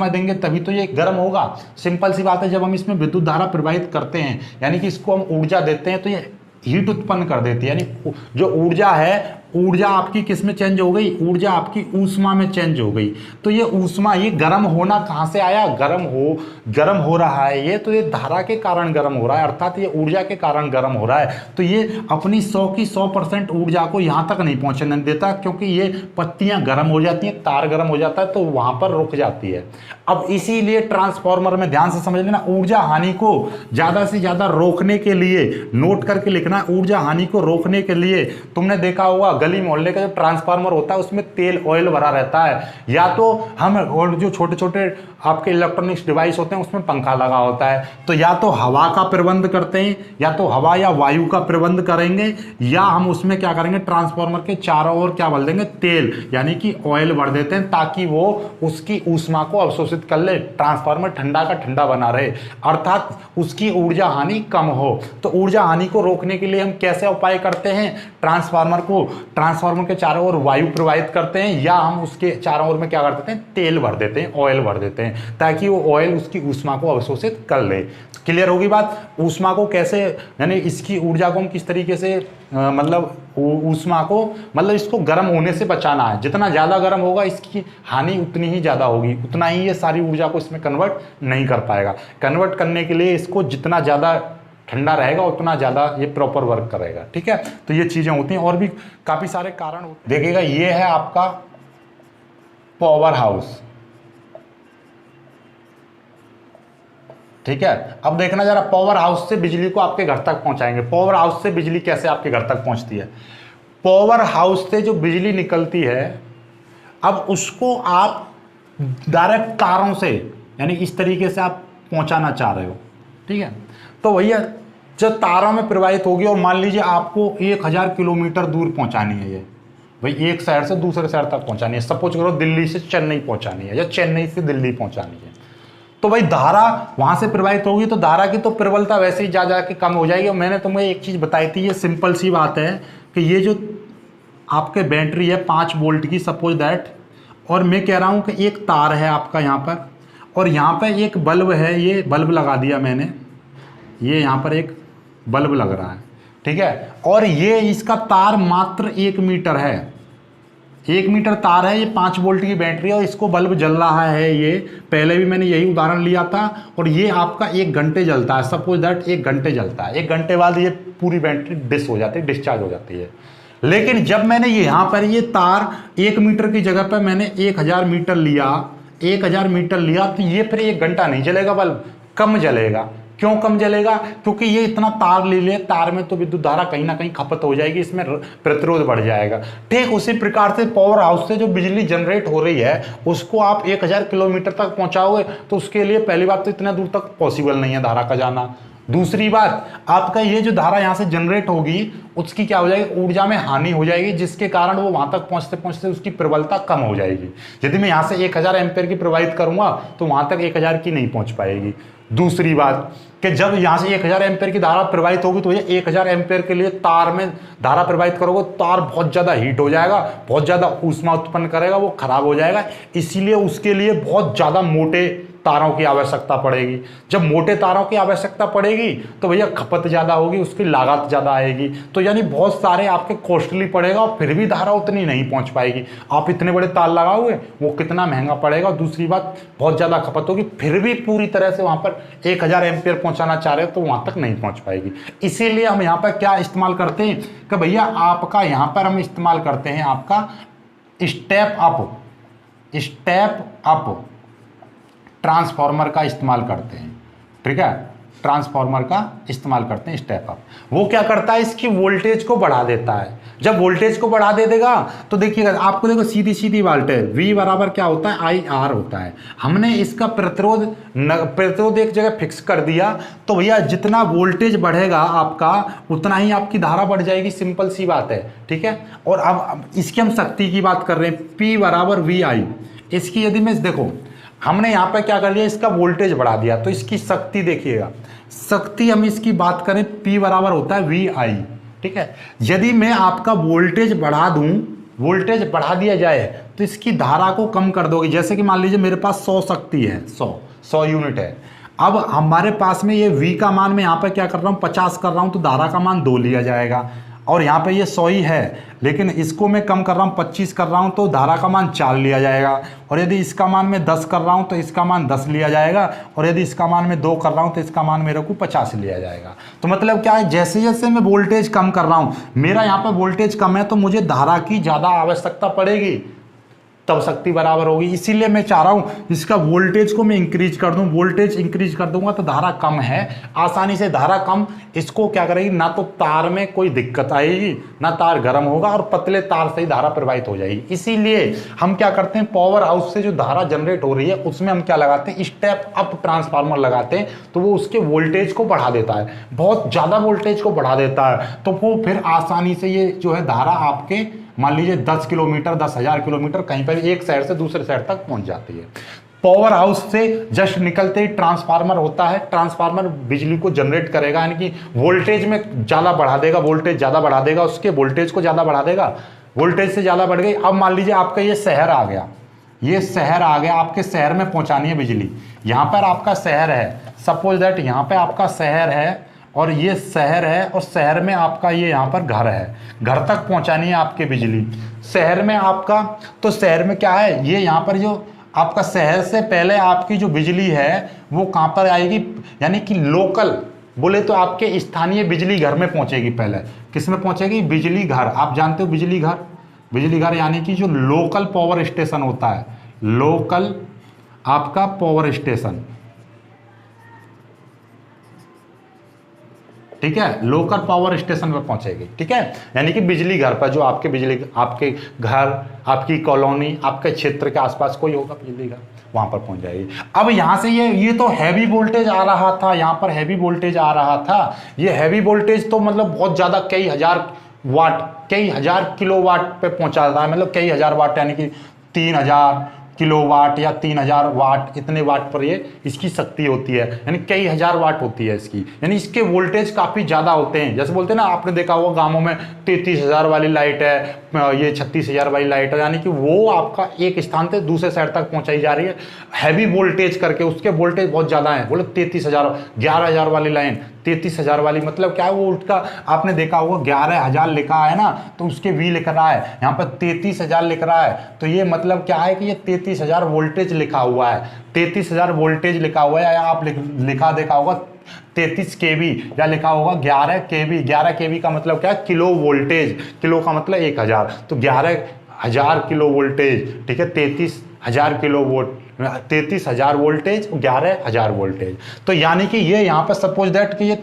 देंगे तभी तो ये गर्म होगा। सिंपल सी बात है, जब हम इसमें विद्युत धारा प्रवाहित करते हैं, यानी कि इसको ऊर्जा देते हैं, तो ये हीट उत्पन्न कर देती है। यानी जो ऊर्जा है, ऊर्जा आपकी किस में चेंज हो गई, ऊर्जा आपकी ऊष्मा में चेंज हो गई। तो ये ऊष्मा, ये गर्म होना कहां से आया, गर्म हो रहा है ये, तो ये धारा के कारण गर्म हो रहा है, अर्थात ये ऊर्जा के कारण गर्म हो रहा है। तो ये अपनी 100 की 100% ऊर्जा को यहां तक नहीं पहुंचने देता, क्योंकि ये पत्तियां गर्म हो जाती हैं, तार गर्म हो जाता है, तो वहां पर रुक जाती है। अब इसीलिए ट्रांसफार्मर में ध्यान से समझ लेना, ऊर्जा हानि को ज्यादा से ज्यादा रोकने के लिए, नोट करके लिखना, ऊर्जा हानि को रोकने के लिए तुमने देखा होगा गली मोहल्ले का जो ट्रांसफार्मर होता है उसमें तेल ऑयल भरा रहता है, या तो हम, और जो छोटे छोटे आपके इलेक्ट्रॉनिक्स डिवाइस होते हैं उसमें पंखा लगा होता है, तो या तो हवा का प्रबंध करते हैं, या तो हवा या वायु का प्रबंध करेंगे, या हम उसमें क्या करेंगे, ट्रांसफार्मर के चारों ओर क्या भर देंगे, तेल यानी कि ऑयल भर देते हैं, ताकि वो उसकी ऊष्मा को अवशोषित कर ले, ट्रांसफार्मर ठंडा का ठंडा बना रहे, अर्थात उसकी ऊर्जा हानि कम हो। तो ऊर्जा हानि को रोकने के लिए हम कैसे उपाय करते हैं, ट्रांसफार्मर के चारों ओर वायु प्रवाहित करते हैं, या हम उसके चारों ओर में क्या कर देते हैं, तेल भर देते हैं, ऑयल भर देते हैं, ताकि वो ऑयल उसकी ऊष्मा को अवशोषित कर ले। क्लियर होगी बात। ऊष्मा को कैसे, यानी इसकी ऊर्जा को हम किस तरीके से, मतलब ऊष्मा को, मतलब इसको गर्म होने से बचाना है। जितना ज़्यादा गर्म होगा इसकी हानि उतनी ही ज़्यादा होगी, उतना ही ये सारी ऊर्जा को इसमें कन्वर्ट नहीं कर पाएगा। कन्वर्ट करने के लिए इसको जितना ज़्यादा ठंडा रहेगा उतना ज़्यादा ये प्रॉपर वर्क करेगा। ठीक है, तो ये चीज़ें होती हैं, और भी काफ़ी सारे कारण होते हैं। देखिएगा, ये है आपका पावर हाउस। ठीक है, अब देखना जरा, पावर हाउस से बिजली को आपके घर तक पहुंचाएंगे। पावर हाउस से बिजली कैसे आपके घर तक पहुंचती है, पावर हाउस से जो बिजली निकलती है, अब उसको आप डायरेक्ट तारों से, यानी इस तरीके से आप पहुंचाना चाह रहे हो। ठीक है, तो भैया जब तारों में प्रवाहित होगी, और मान लीजिए आपको 1000 किलोमीटर दूर पहुंचानी है, ये भाई एक शहर से दूसरे शहर तक पहुंचानी है, सपोज करो दिल्ली से चेन्नई पहुंचानी है, या चेन्नई से दिल्ली पहुंचानी है, तो भाई धारा वहां से प्रवाहित होगी, तो धारा की तो प्रबलता वैसे ही जा जाके कम हो जाएगी। और मैंने तुम्हें एक चीज बताई थी, ये सिंपल सी बात है कि ये जो आपके बैटरी है 5 वोल्ट की, सपोज दैट, और मैं कह रहा हूं कि एक तार है आपका यहाँ पर, और यहाँ पर एक बल्ब है, ये बल्ब लगा दिया मैंने, ये यहाँ पर एक बल्ब लग रहा है। ठीक है, और ये इसका तार मात्र 1 मीटर है, 1 मीटर तार है, ये 5 वोल्ट की बैटरी है, और इसको बल्ब जल रहा है। ये पहले भी मैंने यही उदाहरण लिया था, और ये आपका 1 घंटे जलता है, सपोज दैट 1 घंटे जलता है। 1 घंटे बाद ये पूरी बैटरी डिस्चार्ज हो जाती है। लेकिन जब मैंने यहाँ पर ये तार 1 मीटर की जगह पर मैंने 1000 मीटर लिया, 1000 मीटर लिया, तो ये फिर 1 घंटा नहीं जलेगा बल्ब, कम जलेगा। क्यों कम जलेगा, क्योंकि ये इतना तार ले लिया, तार में तो विद्युत धारा कहीं ना कहीं खपत हो जाएगी, इसमें प्रतिरोध बढ़ जाएगा। ठीक उसी प्रकार से पावर हाउस से जो बिजली जनरेट हो रही है उसको आप 1000 किलोमीटर तक पहुंचाओगे, तो उसके लिए पहली बात तो इतना दूर तक पॉसिबल नहीं है धारा का जाना। दूसरी बात, आपका ये जो धारा यहाँ से जनरेट होगी उसकी क्या हो जाएगी, ऊर्जा में हानि हो जाएगी, जिसके कारण वो वहां तक पहुंचते पहुंचते उसकी प्रबलता कम हो जाएगी। यदि मैं यहाँ से 1000 एम्पेयर की प्रवाहित करूंगा तो वहां तक 1000 की नहीं पहुंच पाएगी। दूसरी बात कि जब यहाँ से 1000 एम्पेयर की धारा प्रवाहित होगी, तो ये 1000 एम्पेयर के लिए तार में धारा प्रवाहित करोगे, तार बहुत ज़्यादा हीट हो जाएगा, बहुत ज़्यादा ऊष्मा उत्पन्न करेगा, वो खराब हो जाएगा। इसीलिए उसके लिए बहुत ज़्यादा मोटे तारों की आवश्यकता पड़ेगी। जब मोटे तारों की आवश्यकता पड़ेगी तो भैया खपत ज़्यादा होगी, उसकी लागत ज़्यादा आएगी, तो यानी बहुत सारे आपके कॉस्टली पड़ेगा और फिर भी धारा उतनी नहीं पहुंच पाएगी। आप इतने बड़े तार लगाओगे वो कितना महंगा पड़ेगा, और दूसरी बात बहुत ज़्यादा खपत होगी, फिर भी पूरी तरह से वहाँ पर 1000 एम्पियर पहुँचाना चाह रहे हो तो वहाँ तक नहीं पहुँच पाएगी। इसीलिए हम यहाँ पर क्या इस्तेमाल करते हैं कि भैया आपका यहाँ पर हम इस्तेमाल करते हैं आपका स्टेप अप ट्रांसफार्मर का इस्तेमाल करते हैं। ठीक है, ट्रांसफार्मर का इस्तेमाल करते हैं स्टेप अप। वो क्या करता है, इसकी वोल्टेज को बढ़ा देता है। जब वोल्टेज को बढ़ा दे देगा तो देखिएगा आपको, देखो सीधी सीधी बात है, V बराबर क्या होता है, IR होता है। हमने इसका प्रतिरोध एक जगह फिक्स कर दिया तो भैया जितना वोल्टेज बढ़ेगा आपका उतना ही आपकी धारा बढ़ जाएगी, सिंपल सी बात है। ठीक है, और अब इसकी हम शक्ति की बात कर रहे हैं, P बराबर VI। इसकी यदि मैं देखो, हमने यहाँ पे क्या कर लिया, इसका वोल्टेज बढ़ा दिया तो इसकी शक्ति देखिएगा, शक्ति हम इसकी बात करें P बराबर होता है VI। ठीक है, यदि मैं आपका वोल्टेज बढ़ा दूं, वोल्टेज बढ़ा दिया जाए तो इसकी धारा को कम कर दोगे। जैसे कि मान लीजिए मेरे पास 100 शक्ति है, 100 यूनिट है। अब हमारे पास में ये V का मान मैं यहाँ पे क्या कर रहा हूँ, 50 कर रहा हूँ, तो धारा का मान 2 लिया जाएगा। और यहाँ पे ये 100 ही है, लेकिन इसको मैं कम कर रहा हूँ, 25 कर रहा हूँ, तो धारा का मान 4 लिया जाएगा। और यदि इसका मान मैं 10 कर रहा हूँ तो इसका मान 10 लिया जाएगा। और यदि इसका मान मैं 2 कर रहा हूँ तो इसका मान मेरे को 50 लिया जाएगा। तो मतलब क्या है, जैसे जैसे मैं वोल्टेज कम कर रहा हूँ, मेरा यहाँ पे वोल्टेज कम है तो मुझे धारा की ज़्यादा आवश्यकता पड़ेगी, तब शक्ति बराबर होगी। इसीलिए मैं चाह रहा हूँ इसका वोल्टेज को मैं इंक्रीज कर दूँ। वोल्टेज इंक्रीज कर दूंगा तो धारा कम है, आसानी से धारा कम इसको क्या करेगी, ना तो तार में कोई दिक्कत आएगी, ना तार गर्म होगा, और पतले तार से ही धारा प्रवाहित हो जाएगी। इसीलिए हम क्या करते हैं, पावर हाउस से जो धारा जनरेट हो रही है उसमें हम क्या लगाते हैं, स्टेप अप ट्रांसफार्मर लगाते हैं, तो वो उसके वोल्टेज को बढ़ा देता है, बहुत ज़्यादा वोल्टेज को बढ़ा देता है। तो वो फिर आसानी से ये जो है धारा आपके मान लीजिए 10 किलोमीटर 10,000 किलोमीटर कहीं पर एक शहर से दूसरे शहर तक पहुंच जाती है। पावर हाउस से जस्ट निकलते ही ट्रांसफार्मर होता है, ट्रांसफार्मर बिजली को जनरेट करेगा, यानी कि वोल्टेज में ज़्यादा बढ़ा देगा, वोल्टेज ज़्यादा बढ़ा देगा, उसके वोल्टेज को ज़्यादा बढ़ा देगा, वोल्टेज से ज़्यादा बढ़ गई। अब मान लीजिए आपका ये शहर आ गया, ये शहर आ गया, आपके शहर में पहुँचानी है बिजली। यहाँ पर आपका शहर है, सपोज दैट यहाँ पर आपका शहर है और ये शहर है, और शहर में आपका ये यहाँ पर घर है, घर तक पहुँचानी है आपके बिजली। शहर में आपका, तो शहर में क्या है, ये यहाँ पर जो आपका शहर से पहले आपकी जो बिजली है वो कहाँ पर आएगी, यानी कि लोकल बोले तो आपके स्थानीय बिजली घर में पहुँचेगी। पहले किस में पहुँचेगी, बिजली घर। आप जानते हो बिजली घर, बिजली घर यानी कि जो लोकल पावर स्टेशन होता है, लोकल आपका पावर स्टेशन, ठीक है, लोकल पावर स्टेशन पर पहुंचेगी। ठीक है, यानी कि बिजली घर पर, जो आपके बिजली, आपके घर, आपकी कॉलोनी, आपके क्षेत्र के आसपास कोई होगा बिजली घर, वहां पर पहुंच जाएगी। अब यहां से ये तो हैवी वोल्टेज आ रहा था, यहां पर हैवी वोल्टेज आ रहा था। ये हैवी वोल्टेज तो मतलब बहुत ज्यादा, कई हजार वाट, कई हजार किलोवाट पे पहुंचा रहा है, मतलब कई हजार वाट, यानी कि 3000 किलोवाट या 3000 वाट, इतने वाट पर ये इसकी शक्ति होती है, यानी कई हजार वाट होती है इसकी, यानी इसके वोल्टेज काफ़ी ज़्यादा होते हैं। जैसे बोलते हैं ना, आपने देखा होगा गांवों में 33,000 वाली लाइट है, ये 36,000 वाली लाइट है, यानी कि वो आपका एक स्थान से दूसरे शहर तक पहुंचाई जा रही है हैवी वोल्टेज करके, उसके वोल्टेज बहुत ज़्यादा है। बोले 33,000, 11,000 वाली लाइन, 33,000 वाली, मतलब क्या है वो, उसका आपने देखा होगा 11,000 लिखा है ना, तो उसके V लिख रहा है, यहाँ पर 33,000 लिख रहा है, तो ये मतलब क्या है कि ये 33,000 वोल्टेज लिखा हुआ है, 33,000 वोल्टेज लिखा हुआ है। या आप लिखा देखा होगा 33 kV, या लिखा होगा 11 kV। 11 kV का मतलब क्या है, किलो वोल्टेज, किलो का मतलब 1000, तो 11,000 किलो वोल्टेज। ठीक है, 33,000 किलो वोल्ट, 33,000 वोल्टेज, 11,000 वोल्टेज। तो यानी कि ये यहाँ पर सपोज दैट कि ये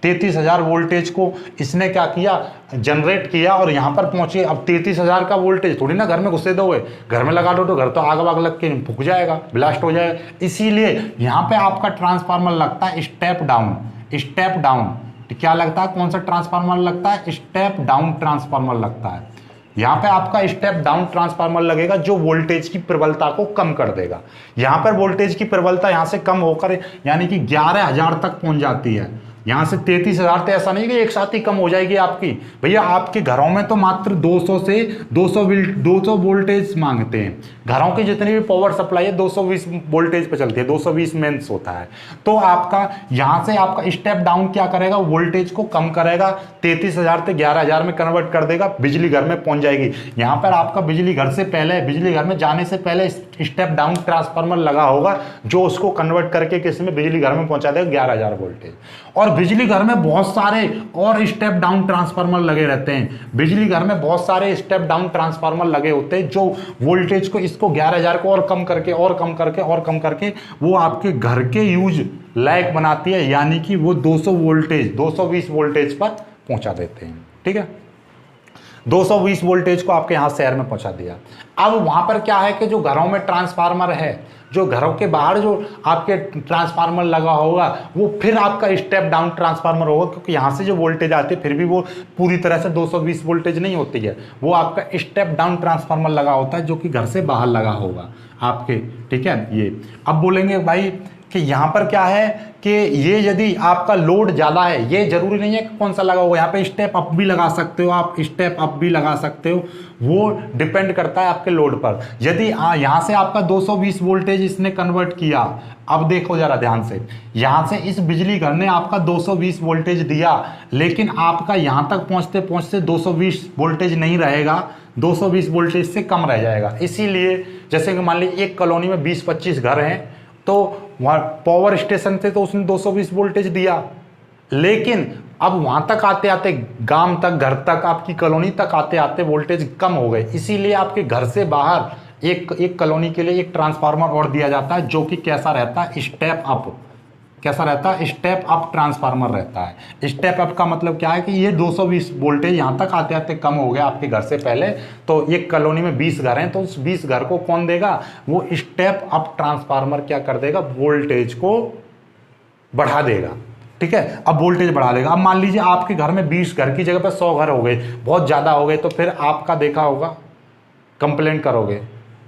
33,000 वोल्टेज को इसने क्या किया, जनरेट किया और यहाँ पर पहुंचे। अब 33,000 का वोल्टेज थोड़ी ना घर में घुसे दोगे, घर में लगा दो तो घर तो आग वाग लग के फूक जाएगा, ब्लास्ट हो जाएगा। इसीलिए यहाँ पे आपका ट्रांसफार्मर लगता है स्टेप डाउन, स्टेप डाउन। क्या लगता है, कौन सा ट्रांसफार्मर लगता है, स्टेप डाउन ट्रांसफार्मर लगता है। यहाँ पे आपका स्टेप डाउन ट्रांसफार्मर लगेगा जो वोल्टेज की प्रबलता को कम कर देगा। यहाँ पर वोल्टेज की प्रबलता यहाँ से कम होकर यानी कि 11,000 तक पहुँच जाती है, यहाँ से 33,000 तो ऐसा नहीं कि एक साथ ही कम हो जाएगी आपकी। भैया आपके घरों में तो मात्र 200 से 200 वोल्टेज मांगते हैं। घरों की जितनी भी पावर सप्लाई है 220 वोल्टेज पे चलती है, 220 मेंस होता है। तो आपका यहाँ से आपका स्टेप डाउन क्या करेगा, वोल्टेज को कम करेगा, 33,000 से 11,000 में कन्वर्ट कर देगा, बिजली घर में पहुंच जाएगी। यहाँ पर आपका बिजली घर से पहले, बिजली घर में जाने से पहले स्टेप डाउन ट्रांसफार्मर लगा होगा जो उसको कन्वर्ट करके किसी में बिजली घर में पहुंचा देगा 11,000 वोल्टेज। और बिजली घर में बहुत सारे और स्टेप डाउन ट्रांसफार्मर लगे रहते हैं। बिजली घर में बहुत सारे स्टेप डाउन ट्रांसफार्मर लगे होते हैं जो वोल्टेज को, इसको 11,000 को और कम करके और कम करके और कम करके वो आपके घर के यूज लायक बनाती है, यानी कि वो 200 वोल्टेज 220 वोल्टेज पर पहुंचा देते हैं। ठीक है, 220 वोल्टेज को आपके यहाँ शहर में पहुंचा दिया। अब वहां पर क्या है कि जो घरों में ट्रांसफार्मर है, जो घरों के बाहर जो आपके ट्रांसफार्मर लगा होगा वो फिर आपका स्टेप डाउन ट्रांसफार्मर होगा, क्योंकि यहाँ से जो वोल्टेज आती है फिर भी वो पूरी तरह से 220 वोल्टेज नहीं होती है, वो आपका स्टेप डाउन ट्रांसफार्मर लगा होता है जो कि घर से बाहर लगा होगा आपके। ठीक है, ये अब बोलेंगे भाई कि यहाँ पर क्या है कि ये यदि आपका लोड ज़्यादा है, ये जरूरी नहीं है कि कौन सा लगा होगा, यहाँ पे स्टेप अप भी लगा सकते हो आप, स्टेप अप भी लगा सकते हो, वो डिपेंड करता है आपके लोड पर। यदि यहाँ से आपका 220 वोल्टेज इसने कन्वर्ट किया, अब देखो जरा ध्यान से, यहाँ से इस बिजली घर ने आपका 220 वोल्टेज दिया, लेकिन आपका यहाँ तक पहुँचते पहुँचते 220 वोल्टेज नहीं रहेगा, 220 वोल्टेज से कम रह जाएगा। इसीलिए जैसे कि मान लीजिए एक कॉलोनी में 20-25 घर हैं, तो वहाँ पावर स्टेशन से तो उसने 220 वोल्टेज दिया, लेकिन अब वहाँ तक आते आते, गांव तक, घर तक, आपकी कॉलोनी तक आते आते वोल्टेज कम हो गए। इसीलिए आपके घर से बाहर एक कॉलोनी के लिए एक ट्रांसफार्मर और दिया जाता है जो कि कैसा रहता है, स्टेप अप। कैसा रहता है, स्टेप अप ट्रांसफार्मर रहता है। स्टेप अप का मतलब क्या है कि ये 220 वोल्टेज यहाँ तक आते आते कम हो गया आपके घर से पहले, तो एक कॉलोनी में 20 घर हैं, तो उस 20 घर को कौन देगा, वो स्टेप अप ट्रांसफार्मर क्या कर देगा, वोल्टेज को बढ़ा देगा। ठीक है, अब वोल्टेज बढ़ा देगा। अब मान लीजिए आपके घर में 20 घर की जगह पर 100 घर हो गए, बहुत ज़्यादा हो गए, तो फिर आपका देखा होगा कंप्लेंट करोगे,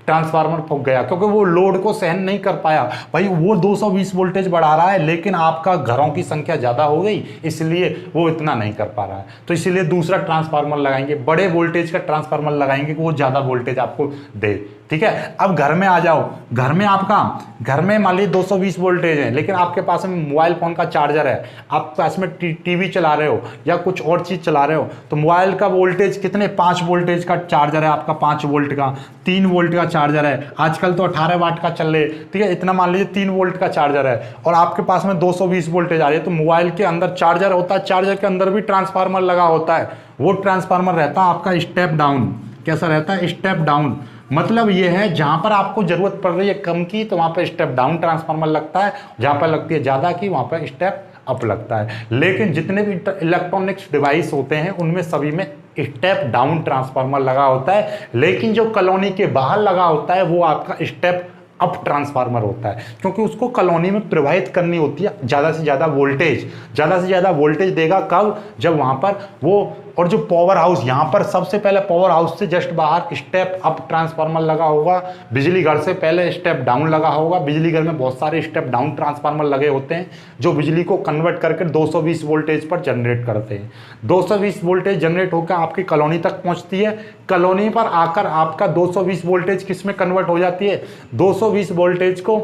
ट्रांसफार्मर फूक गया, क्योंकि वो लोड को सहन नहीं कर पाया। भाई वो 220 वोल्टेज बढ़ा रहा है, लेकिन आपका घरों की संख्या ज़्यादा हो गई, इसलिए वो इतना नहीं कर पा रहा है, तो इसीलिए दूसरा ट्रांसफार्मर लगाएंगे, बड़े वोल्टेज का ट्रांसफार्मर लगाएंगे कि वो ज़्यादा वोल्टेज आपको दे। ठीक है, अब घर में आ जाओ, घर में आपका, घर में मान लीजिए 220 वोल्टेज है, लेकिन आपके पास में मोबाइल फ़ोन का चार्जर है, आप पास में टीवी चला रहे हो या कुछ और चीज़ चला रहे हो, तो मोबाइल का वोल्टेज कितने, 5 वोल्टेज का चार्जर है आपका, 5 वोल्ट का, 3 वोल्ट का चार्जर है, आजकल तो 18 वाट का चल रहे। ठीक है, इतना मान लीजिए 3 वोल्ट का चार्जर है और आपके पास में 220 वोल्टेज आ रही है, तो मोबाइल के अंदर चार्जर होता है, चार्जर के अंदर भी ट्रांसफार्मर लगा होता है, वो ट्रांसफार्मर रहता है आपका स्टेप डाउन। कैसा रहता है, स्टेप डाउन। मतलब ये है जहां पर आपको जरूरत पड़ रही है कम की, तो वहां पर स्टेप डाउन ट्रांसफार्मर लगता है, जहां पर लगती है ज्यादा की, वहां पर स्टेप अप लगता है। लेकिन जितने भी इलेक्ट्रॉनिक्स डिवाइस होते हैं उनमें सभी में स्टेप डाउन ट्रांसफार्मर लगा होता है, लेकिन जो कॉलोनी के बाहर लगा होता है वो आपका स्टेप अप ट्रांसफार्मर होता है, क्योंकि उसको कॉलोनी में प्रवाहित करनी होती है ज़्यादा से ज़्यादा वोल्टेज। ज़्यादा से ज़्यादा वोल्टेज देगा कब, जब वहाँ पर वो, और जो पावर हाउस, यहाँ पर सबसे पहले पावर हाउस से जस्ट बाहर स्टेप अप ट्रांसफार्मर लगा होगा, बिजली घर से पहले स्टेप डाउन लगा होगा। बिजली घर में बहुत सारे स्टेप डाउन ट्रांसफार्मर लगे होते हैं जो बिजली को कन्वर्ट करके 220 वोल्टेज पर जनरेट करते हैं। 220 वोल्टेज जनरेट होकर आपकी कॉलोनी तक पहुँचती है, कॉलोनी पर आकर आपका 220 वोल्टेज किस में कन्वर्ट हो जाती है, 220 वोल्टेज को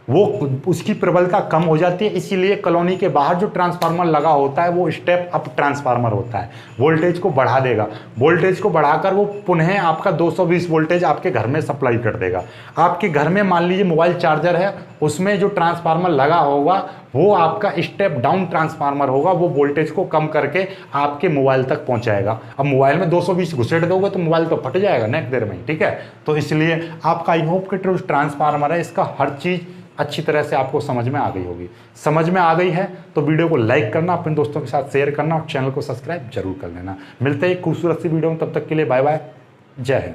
वो उसकी प्रबलता कम हो जाती है, इसीलिए कॉलोनी के बाहर जो ट्रांसफार्मर लगा होता है वो स्टेप अप ट्रांसफार्मर होता है, वोल्टेज को बढ़ा देगा। वोल्टेज को बढ़ाकर वो पुनः आपका 220 वोल्टेज आपके घर में सप्लाई कर देगा। आपके घर में मान लीजिए मोबाइल चार्जर है, उसमें जो ट्रांसफार्मर लगा होगा वो आपका स्टेप डाउन ट्रांसफार्मर होगा, वो वोल्टेज को कम करके आपके मोबाइल तक पहुंचाएगा। अब मोबाइल में 220 घुसेड़ दोगे तो मोबाइल तो फट जाएगा नेक देर में। ठीक है, तो इसलिए आपका आई होप कि जो ट्रांसफार्मर है इसका हर चीज़ अच्छी तरह से आपको समझ में आ गई होगी। समझ में आ गई है तो वीडियो को लाइक करना, अपने दोस्तों के साथ शेयर करना और चैनल को सब्सक्राइब जरूर कर लेना। मिलते हैं एक खूबसूरत सी वीडियो में, तब तक के लिए बाय बाय, जय हिंद।